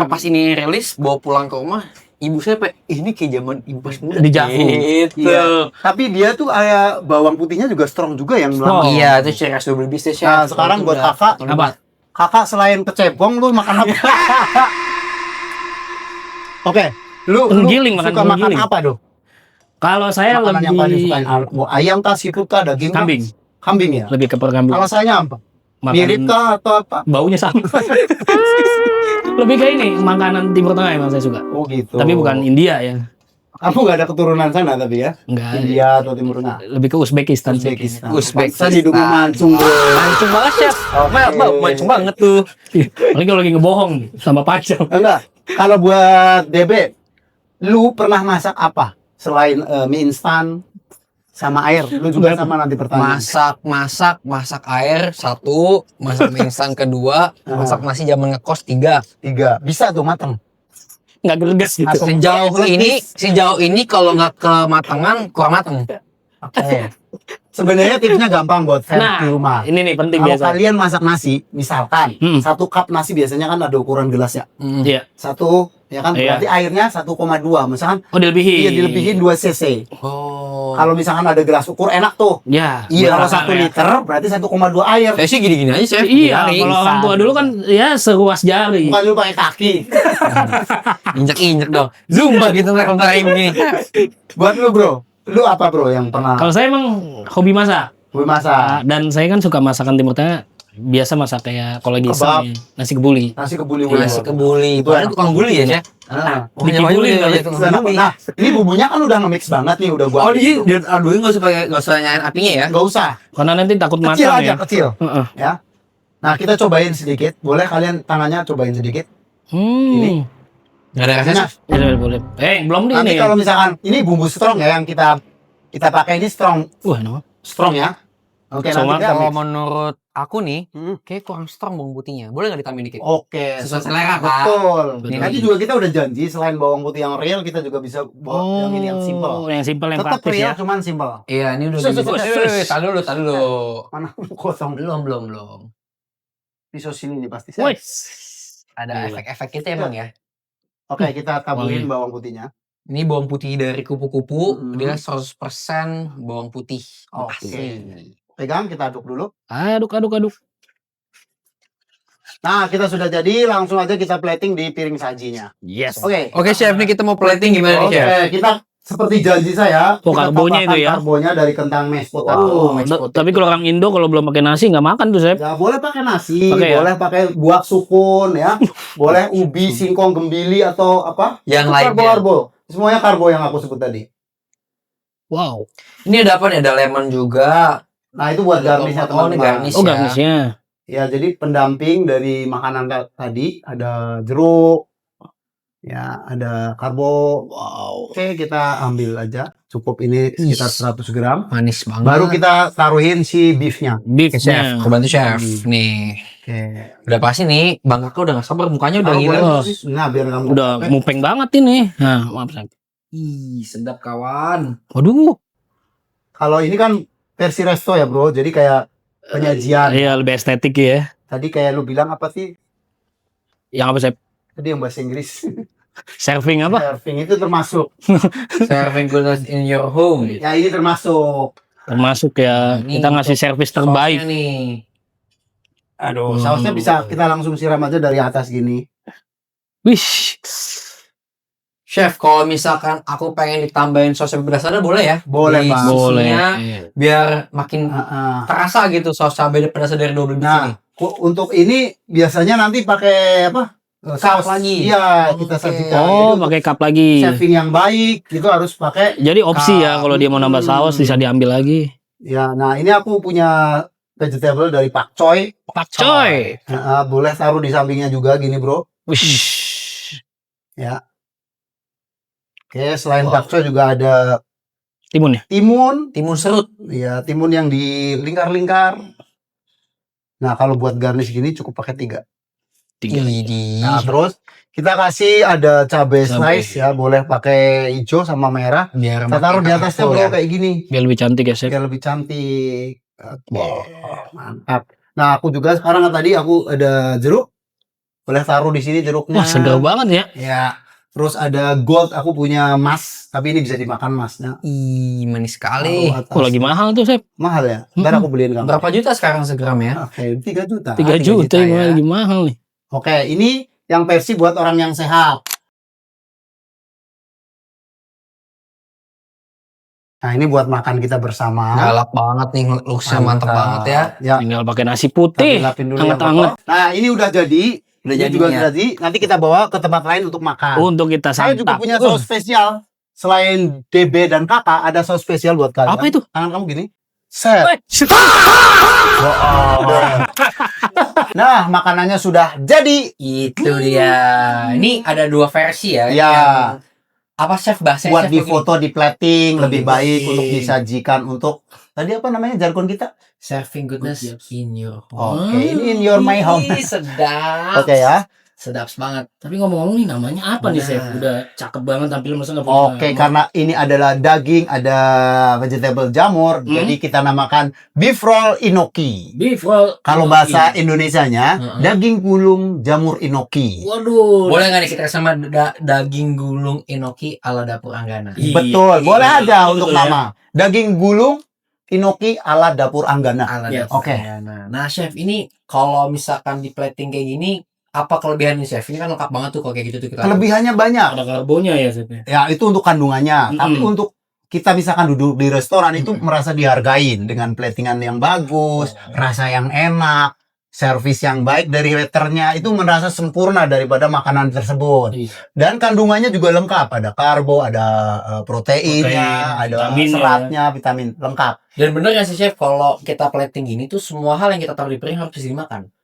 pas ini rilis bawa pulang ke rumah ibu saya ini kayak zaman ibu pas muda Di Javu. gitu. Iya. Tapi dia tuh kayak bawang putihnya juga strong juga yang Strong. lama. Iya, itu ciri khas double bisnis ya. Nah, sekarang buat kakak, Apa? kakak selain kecebong lu makan apa? Oke, lu Penggiling, makan suka makan penggiling. apa dong? Kalau saya Makanan yang paling lebih suka mau ayam kah, seafood kah, daging kah? kambing, Kambing ya. lebih ke perkambing. Kalau saya apa? Mirip kah atau apa? Baunya sama. Lebih ke ini makanan Timur Tengah emang saya suka. Oh gitu. Tapi bukan India ya. Kamu gak ada keturunan sana tapi ya? Enggak. India atau Timur Tengah? Lebih ke Uzbekistan. sih. Uzbekistan. Saya hidupnya mancung bro. Mancung banget, Chef. Mancung banget tuh. Apalagi kalau lagi ngebohong sama pacar. Enggak. Kalau buat DB, lu pernah masak apa selain mie instan sama air? Lu juga sama nanti pertanyaan. Masak air 1, masak mie instan 2, masak nasi zaman ngekos 3. 3. Bisa tuh mateng. Nggak greges gitu. Atau- Sejauh ini kalau nggak kematangan kurang mateng. Oke. Sebenarnya tipsnya gampang buat fans Nah, di rumah. ini nih penting Kalau biasa. kalian masak nasi, misalkan 1 cup nasi biasanya kan ada ukuran gelas ya. Iya. 1 ya kan Iya. berarti airnya 1,2 misalkan. Oh, dilebihin. Iya dilebihin 2 cc. Oh. Kalau misalkan ada gelas ukur enak tuh. Ya. Iya, kalau benar 1 ya. liter berarti 1,2 air. Saya sih gini-gini aja, Chef. Iya, Gini-gini. kalau orang tua dulu kan ya seruas jari. Bukan lu pakai kaki. Injek-injek dong. Zumba gitu ntar begini. Buat lu bro, lu apa bro yang pernah Kalau saya emang hobi masak. gue masak? Dan saya kan suka masakan Timur Tengah. Biasa masak kayak kalau lagi Kebab. iseng ya, nasi kebuli. Nasi kebuli Nasi kebuli. Itu Padahal enak. tukang buli ya, Chef. Ah. Dikibulin kali. Nah, ini bumbunya kan udah nge-mix banget nih, udah gua. Oh, dia aduin nggak usah nyain apinya ya. Nggak usah. Karena nanti takut Kecil matang aja, ya. kecil. Heeh. Ya. Nah, kita cobain sedikit. Boleh kalian tangannya cobain sedikit. Hmm. Nggak ada rasanya. Nah, Ya, boleh. Belum di nanti ini. kalau misalkan ini bumbu strong ya yang kita Kita pakai ini strong, Wah, no. strong ya. Oke, Sama nanti kita Kalau mix. menurut aku nih, Hmm. kayak kurang strong bawang putihnya. Boleh nggak ditambahin dikit? Oke, Sesuai selera, Pak. betul. Betul. Tadi juga kita udah janji selain bawang putih yang real, kita juga bisa bawa yang ini yang simple. Yang simple, yang Tetap praktis real, ya. cuman simple. Iya, ini udah Sus, sus, sus. Tadi dulu. Mana kosong Belum. pisau sini nih pasti. Wih. Ada Gila. efek-efek gitu emang ya. Oke, kita taburin Wangi. bawang putihnya. Ini bawang putih dari kupu-kupu, Mhm. dia 100% bawang putih. Oke. Asli. Pegang, kita aduk dulu. Aduk. Nah, kita sudah jadi, langsung aja kita plating di piring sajinya. Yes. Oke. Oke, chef, nih kita mau plating gimana nih, Oke, chef? kita seperti janji saya, Oh, kita karbonya tambahkan itu ya? Karbonya dari kentang mashed potato. Wow. Mashed potato. Tapi kalau orang Indo kalau belum pakai nasi nggak makan tuh, Chef. Ya, boleh pakai nasi, Pakai ya? boleh pakai buah sukun ya. Boleh ubi, singkong, gembili atau apa? Yang Itu lainnya. karbo. Semuanya karbo yang aku sebut tadi. Wow. Ini ada apa nih? Ada lemon juga. Nah, itu buat garnishnya Oh, ini teman-teman. garnish. Oh, Ya. garnishnya. Ya, jadi pendamping dari makanan tadi ada jeruk, ya ada karbo. Wow. Oke, kita ambil aja. Cukup ini sekitar 100 gram. Manis banget. Baru kita taruhin si beefnya. Oke, chef. Beefnya. Aku bantu chef. Hmm. Nih. Oke. Udah pasti nih, Bang Kakak udah gak sabar. Mukanya udah Taruh gila. boleh, Oh. Nah, biar kamu Udah mupeng banget ini. Nah, maaf, Chef. Ih, sedap kawan. Waduh. Kalau ini kan versi resto ya, Bro. Jadi kayak penyajian. Iya, lebih estetik ya. Tadi kayak lu bilang apa sih? Yang apa, Chef? Tadi yang bahasa Inggris. Serving apa? Serving itu termasuk. Serving goodness in your home. Ya, ini termasuk. Termasuk ya, Ini kita ngasih servis terbaik. Sausnya nih. Aduh, sausnya bisa kita langsung siram aja dari atas gini. Wih. Chef, kalau misalkan aku pengen ditambahin saus cabai pedas ada boleh ya? Boleh, Di Pak. Boleh. susunya, Iya. biar makin Heeh. terasa gitu saus cabai pedas dari double beef ini. Nah, untuk ini biasanya nanti pakai apa? Cup lagi. Iya, kita Oke. sajikan. Oh, Jadi untuk pakai cup lagi. serving yang baik itu harus pakai. Jadi opsi ya, kalau dia mau nambah saus bisa diambil lagi. Ya, nah ini aku punya vegetable dari pakcoy. Pakcoy. Boleh taruh di sampingnya juga gini, Bro. Wih. Ya. Oke, selain Wow. pakcoy juga ada Timun ya? timun. Timun serut. Ya, timun yang di lingkar-lingkar. Nah, kalau buat garnish gini cukup pakai 3. Widih. Nah, terus kita kasih ada cabai Cabai. slice ya, boleh pakai hijau sama merah. Biar Kita taruh di makin atasnya, colorful Bro, ya. kayak gini. Biar lebih cantik ya, Chef. Biar lebih cantik. Oke, Wow. mantap. Nah, aku juga sekarang tadi aku ada jeruk. Boleh taruh di sini jeruknya. Wah, segar banget ya. Ya. Terus ada gold, aku punya emas, tapi ini bisa dimakan emasnya. Ih, manis sekali. Taruh atas. Oh, lagi mahal tuh, Chef. Mahal ya? Ntar aku beliin kamu. Berapa juta sekarang segram ya? Oke, 3 juta. 3 juta, juta ya. lagi mahal nih. Oke, ini yang versi buat orang yang sehat. Nah, ini buat makan kita bersama. Galak banget nih, looks-nya mantap banget ya. Ya, Tinggal pakai nasi putih. lapin dulu yang Hangat-hangat. kotor. Nah, ini udah jadi. Udah Ini jadi juga ya. jadi. Nanti kita bawa ke tempat lain untuk makan. Untuk kita Saya juga santap. punya saus spesial. Selain DB dan kakak, ada saus spesial buat kalian. Apa itu? Tangan kamu gini. Set. Wih. Nah, makanannya sudah jadi. Itu dia. Ini ada 2 versi ya. Ya. Yang- apa chef bahasanya? Buat chef di begini? foto, di plating, lebih baik Oke. untuk disajikan untuk tadi apa namanya jargon kita? Serving goodness Good in your home. Oke, ini in your my home. Ih, sedap. Oke ya. Sedap banget. Tapi ngomong-ngomong nih namanya apa nih, Nah. Chef? Udah cakep banget tampil masa nggak punya Oke, nama. karena ini adalah daging, ada vegetable jamur, jadi kita namakan beef roll inoki. Beef roll. Kalau bahasa Indonesianya, Heeh. daging gulung jamur inoki. Waduh. Boleh nggak nih kita sama daging gulung inoki ala dapur Anggana? Iya. Betul, boleh Iya, aja betul untuk ya. nama. Daging gulung inoki ala dapur Anggana. Ala Yes. dapur Oke. Anggana. Nah, chef ini kalau misalkan di plating kayak gini, apa kelebihannya chef? Ini kan lengkap banget tuh kalau kayak gitu tuh kita. Kelebihannya banyak. Ada karbonya ya, Chef. Ya, itu untuk kandungannya. Mm-mm. Tapi untuk kita misalkan duduk di restoran itu merasa dihargain dengan platingan yang bagus, rasa yang enak, servis yang baik dari waiternya, itu merasa sempurna daripada makanan tersebut. Iya. Dan kandungannya juga lengkap, ada karbo, ada proteinnya, Protein, ada vitaminnya. seratnya, vitamin lengkap. Dan bener nggak sih chef kalau kita plating gini tuh semua hal yang kita taruh di piring harus bisa dimakan?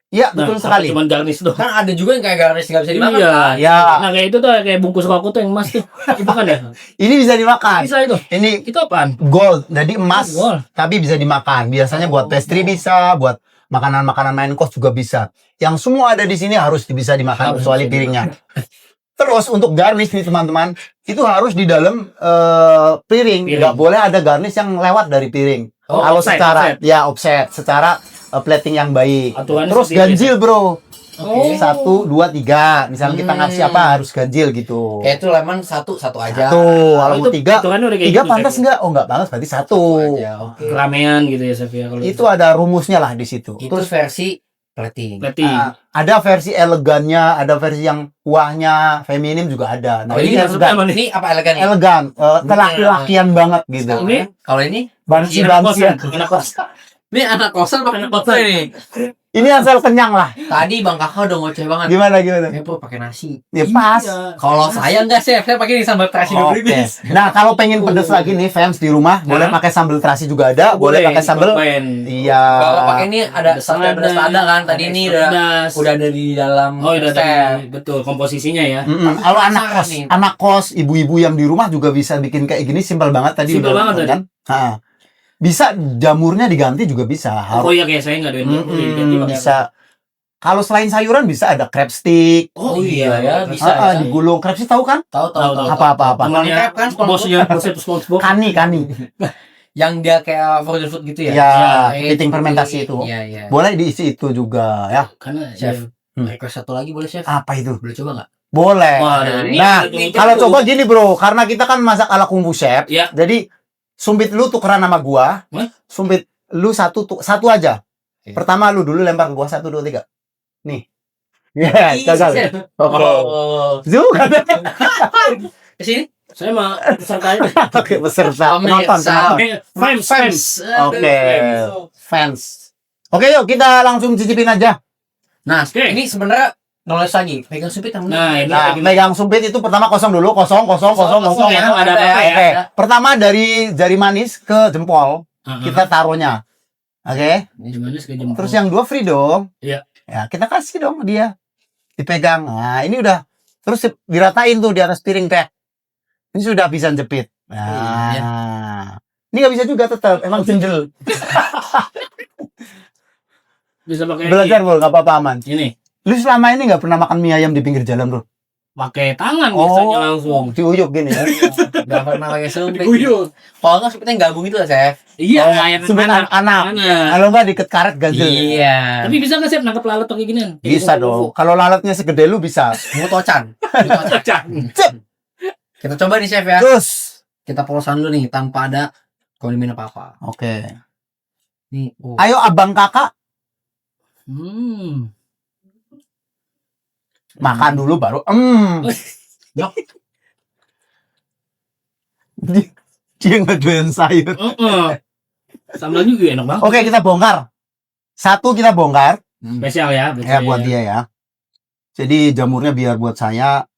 Iya, betul sekali. Cuman garnish doang. Kan ada juga yang kayak garnish nggak bisa dimakan. Iya. Kan? Ya, Nah kayak itu tuh kayak bungkus rokok tuh yang emas tuh. Itu kan ya? ini bisa dimakan. Bisa itu. Ini Itu apaan? gold, jadi emas, Oh, gold. tapi bisa dimakan. Biasanya buat pastry bisa, buat makanan-makanan main course juga bisa. Yang semua ada di sini harus bisa dimakan Harus kecuali bisa piringnya. Terus untuk garnish nih teman-teman, itu harus di dalam piring. Nggak boleh ada garnish yang lewat dari piring. Oh, Kalau offset, secara offset. ya offset, secara plating yang baik. Aturannya Terus seperti ganjil bro. Oh. 1, 2, 3. Misalnya kita ngasih apa harus ganjil gitu. Kayak itu lemon satu aja. Tuh, kalau Oh, mau itu 3, hitungannya udah kayak 3 gitu, pantas Chef. nggak? Oh nggak pantas, berarti 1. Aja, oke. Ramean gitu ya Chef ya kalau Itu ada rumusnya lah di situ. Itu Terus versi plating. plating. ada versi elegannya, ada versi yang kuahnya, feminim juga ada. Nah, Oh, ini ini elegan. apa nih? Ini apa elegan nih? Elegan, kelaki-lakian banget gitu. Ini Kalau ini anak kos ya, Bansi-bansi. anak kos. ini anak kosan pakai Anak kosan. ini. Ini asal kenyang lah. Tadi Bang Kakak udah ngoceh banget. Gimana gimana? Bro pakai nasi. Ya pas. Kalau saya enggak chef, saya pakai ini sambal terasi Oke. Brebes. Nah, kalau pengen pedes lagi nih fans di rumah, boleh pakai sambal terasi juga ada, boleh pakai sambal. Iya. Kalau pakai ini ada Pedas pedas ada, ada kan. Tadi ini udah ada di dalam Oh, udah resep. tadi betul komposisinya ya. Kalau anak penasaran kos, nih. anak kos, ibu-ibu yang di rumah juga bisa bikin kayak gini, simpel banget tadi. Simpel udah banget kan? Ha. Bisa jamurnya diganti juga bisa. Oh iya kayak saya nggak doyan jamur, diganti pakai Bisa. Kalau selain sayuran bisa ada crab stick. apa? Oh iya ya, bisa. ya. Digulung crab stick tahu kan? Tahu Tahu, tahu. Apa. Temannya Crab kan, SpongeBob. bosnya bosnya SpongeBob. Kani. Yang dia kayak frozen food gitu ya. Ya, Kayak kepiting fermentasi itu. Iya, iya. Boleh diisi itu juga ya. Karena Chef. ya, Request satu lagi boleh chef? Apa itu? Boleh coba nggak? Boleh. wah, Nah, ini kalau tuh. coba gini bro, karena kita kan masak ala kungfu chef, Ya. jadi sumpit lu tukeran sama gua, Hah? sumpit lu satu aja. Oke. Pertama lu dulu lempar ke gua 1, 2, 3. Nih. Ya, gagal. Chef. Oh. Juga. Ke sini? Saya mah peserta aja. Oke, peserta. Pemirsa. Penonton. Fans. Oke. Fans. Oke, yuk kita langsung cicipin aja. Nah, Oke. ini sebenarnya nulis lagi. Pegang sumpit yang Nah, ini Nah, kayak gini. megang sumpit itu pertama kosong dulu, kosong ya. Ada apa ya? Oke, pertama dari jari manis ke jempol kita taruhnya. Oke. Gimana sih jempol? Terus yang 2 free dong. Iya. Ya, kita kasih dong dia. Dipegang. Nah, ini udah. Terus diratain tuh di atas piring teh. Ini sudah bisa jepit. Nah. Iya. Ini nggak bisa juga tetap. Emang sendel. Bisa pakai Belajar, Bro. Nggak apa-apa, aman. ini. Lu selama ini nggak pernah makan mie ayam di pinggir jalan, Bro? Pakai tangan biasanya langsung. Diuyuk gini ya. Nggak pernah pakai sumpit. Diguyur. Kalau nggak sumpitnya gabung itu lah, chef. Iya, Oh, kayak sumpit anak-anak. Kalau nggak diikat karet ganjel. Iya. Tapi bisa nggak sih nangkep lalat pakai ginian? Bisa dong. Kalau lalatnya segede lu bisa. Mutocan. Cep. Kita coba nih chef ya. Terus. Kita polosan dulu nih tanpa ada kondimen apa-apa. Oke. Nih. Oh. Ayo abang kakak makan dulu baru. Yok. Dia ngedoyan sayur. Sambalnya juga enak banget. Oke, kita bongkar. Satu kita bongkar. Spesial ya. Ya buat dia ya. Jadi jamurnya biar buat saya.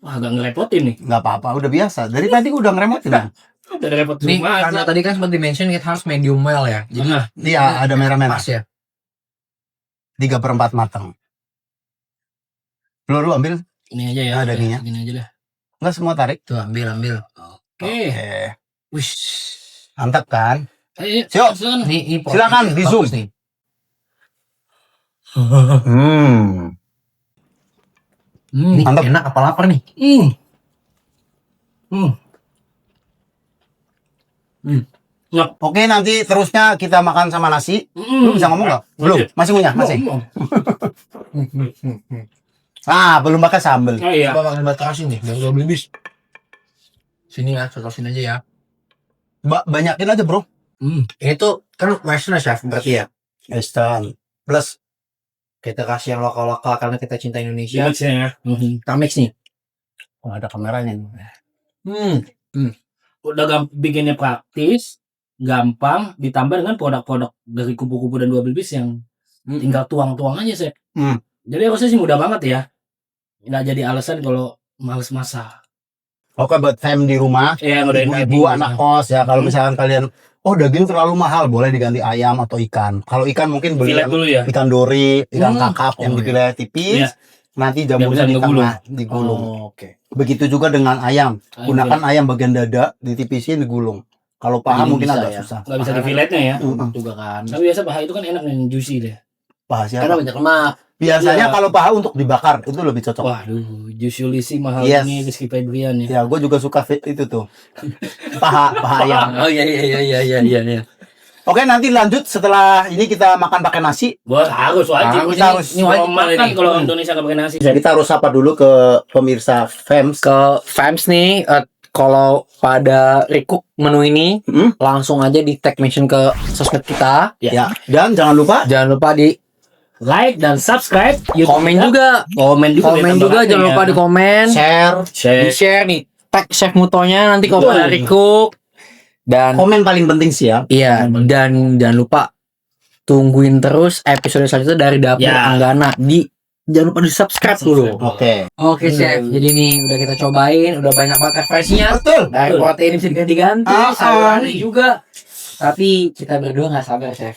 Wah, agak ngerepotin nih. Nggak apa-apa, udah biasa. Dari tadi udah ngeremotin. Udah repot Nih, semua. karena tadi kan sempat dimention kita harus medium well ya. Jadi Iya, ada merah-merah. pas ya. 3/4 matang. Lu ambil. Ini aja ya. Ada nih ya. Gini aja dah. Nggak semua tarik. Tuh, ambil. Oke. Wish. Mantap kan? Ayo, Siap. silakan. Ini Silakan, di zoom. bagus nih. Nih, Mantap. enak apa lapar nih? Oke, nanti terusnya kita makan sama nasi. Lu bisa ngomong nggak? Belum. Masih ngunyah, masih. Belum pakai sambel. Oh iya. Coba makan batu asin nih, biar beli bis. Sini ya, sini aja ya. Banyakin aja, Bro. Ini tuh kan western chef berarti ya. Western. Plus Kita kasih yang lokal-lokal karena kita cinta Indonesia. Mix ya. Kita mix nih. ada kameranya nih. Udah bikinnya praktis, gampang, ditambah dengan produk-produk dari kupu-kupu dan dua belbis yang tinggal tuang-tuang aja sih. Jadi harusnya sih mudah banget ya. Nggak jadi alasan kalau males masak. Oke, buat fam di rumah, Iya, udah ibu-ibu anak kos ya, kalau misalkan kalian oh daging terlalu mahal, boleh diganti ayam atau ikan. Kalau ikan mungkin beli Filet dulu ya. ikan dori, ikan kakap yang dipilah tipis. Iya. Nanti Biar jamurnya bisa di ngegulung. tengah, digulung. Oke. Begitu juga dengan ayam. Ayam Gunakan ayam bagian dada, ditipisin, digulung. Kalau paha Jadi mungkin bisa agak ya. susah. Nggak bisa di filetnya ya. Juga kan. Tapi biasa paha itu kan enak dan juicy deh. Paha Karena siapa? banyak lemak. Biasanya Iya. kalau paha untuk dibakar, itu lebih cocok. Waduh, usually sih mahal Yes. ini Rizky Febrian ya. Ya, gue juga suka itu tuh. Paha ayam. Oh iya. Oke, nanti lanjut setelah ini kita makan pakai nasi. Wah, harus wajib. Kita harus- ini wajib Mau makan ini. kalau orang Indonesia nggak pakai nasi. Kita harus sapa dulu ke pemirsa FEMS. Ke fans nih, kalau pada recook menu ini, langsung aja di tag mention ke sosmed kita. Ya. Dan jangan lupa Jangan lupa di Like dan subscribe. YouTube komen kita. juga. Komen juga. Komen biar juga, tambah jangan rame lupa ya. di komen. share, Di share nih, tag Chef Mutonya nanti kalau pada recook. Dan komen paling penting sih ya. iya, dan jangan lupa tungguin terus episode selanjutnya dari Dapur Ya. Anggana. Jangan lupa di subscribe dulu. Oke. Oke chef, jadi nih udah kita cobain, udah banyak banget refreshnya. Betul. Dari protein bisa diganti-ganti, sayurannya juga. Tapi kita berdua nggak sabar chef.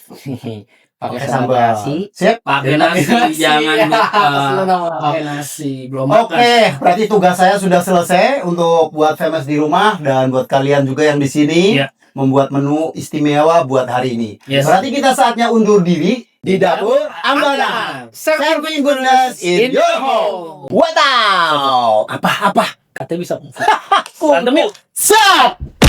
Pakai sambal nasi. Sip. Pakai nasi, jangan Iya. lupa. Pakai nasi, belum makan. Oke, berarti tugas saya sudah selesai untuk buat FEMS di rumah dan buat kalian juga yang di sini Iya. membuat menu istimewa buat hari ini. Yes. Berarti kita saatnya undur diri di Dapur Anggana. Serving goodness in your home. Wow. Katanya bisa. Berantem yuk. Set.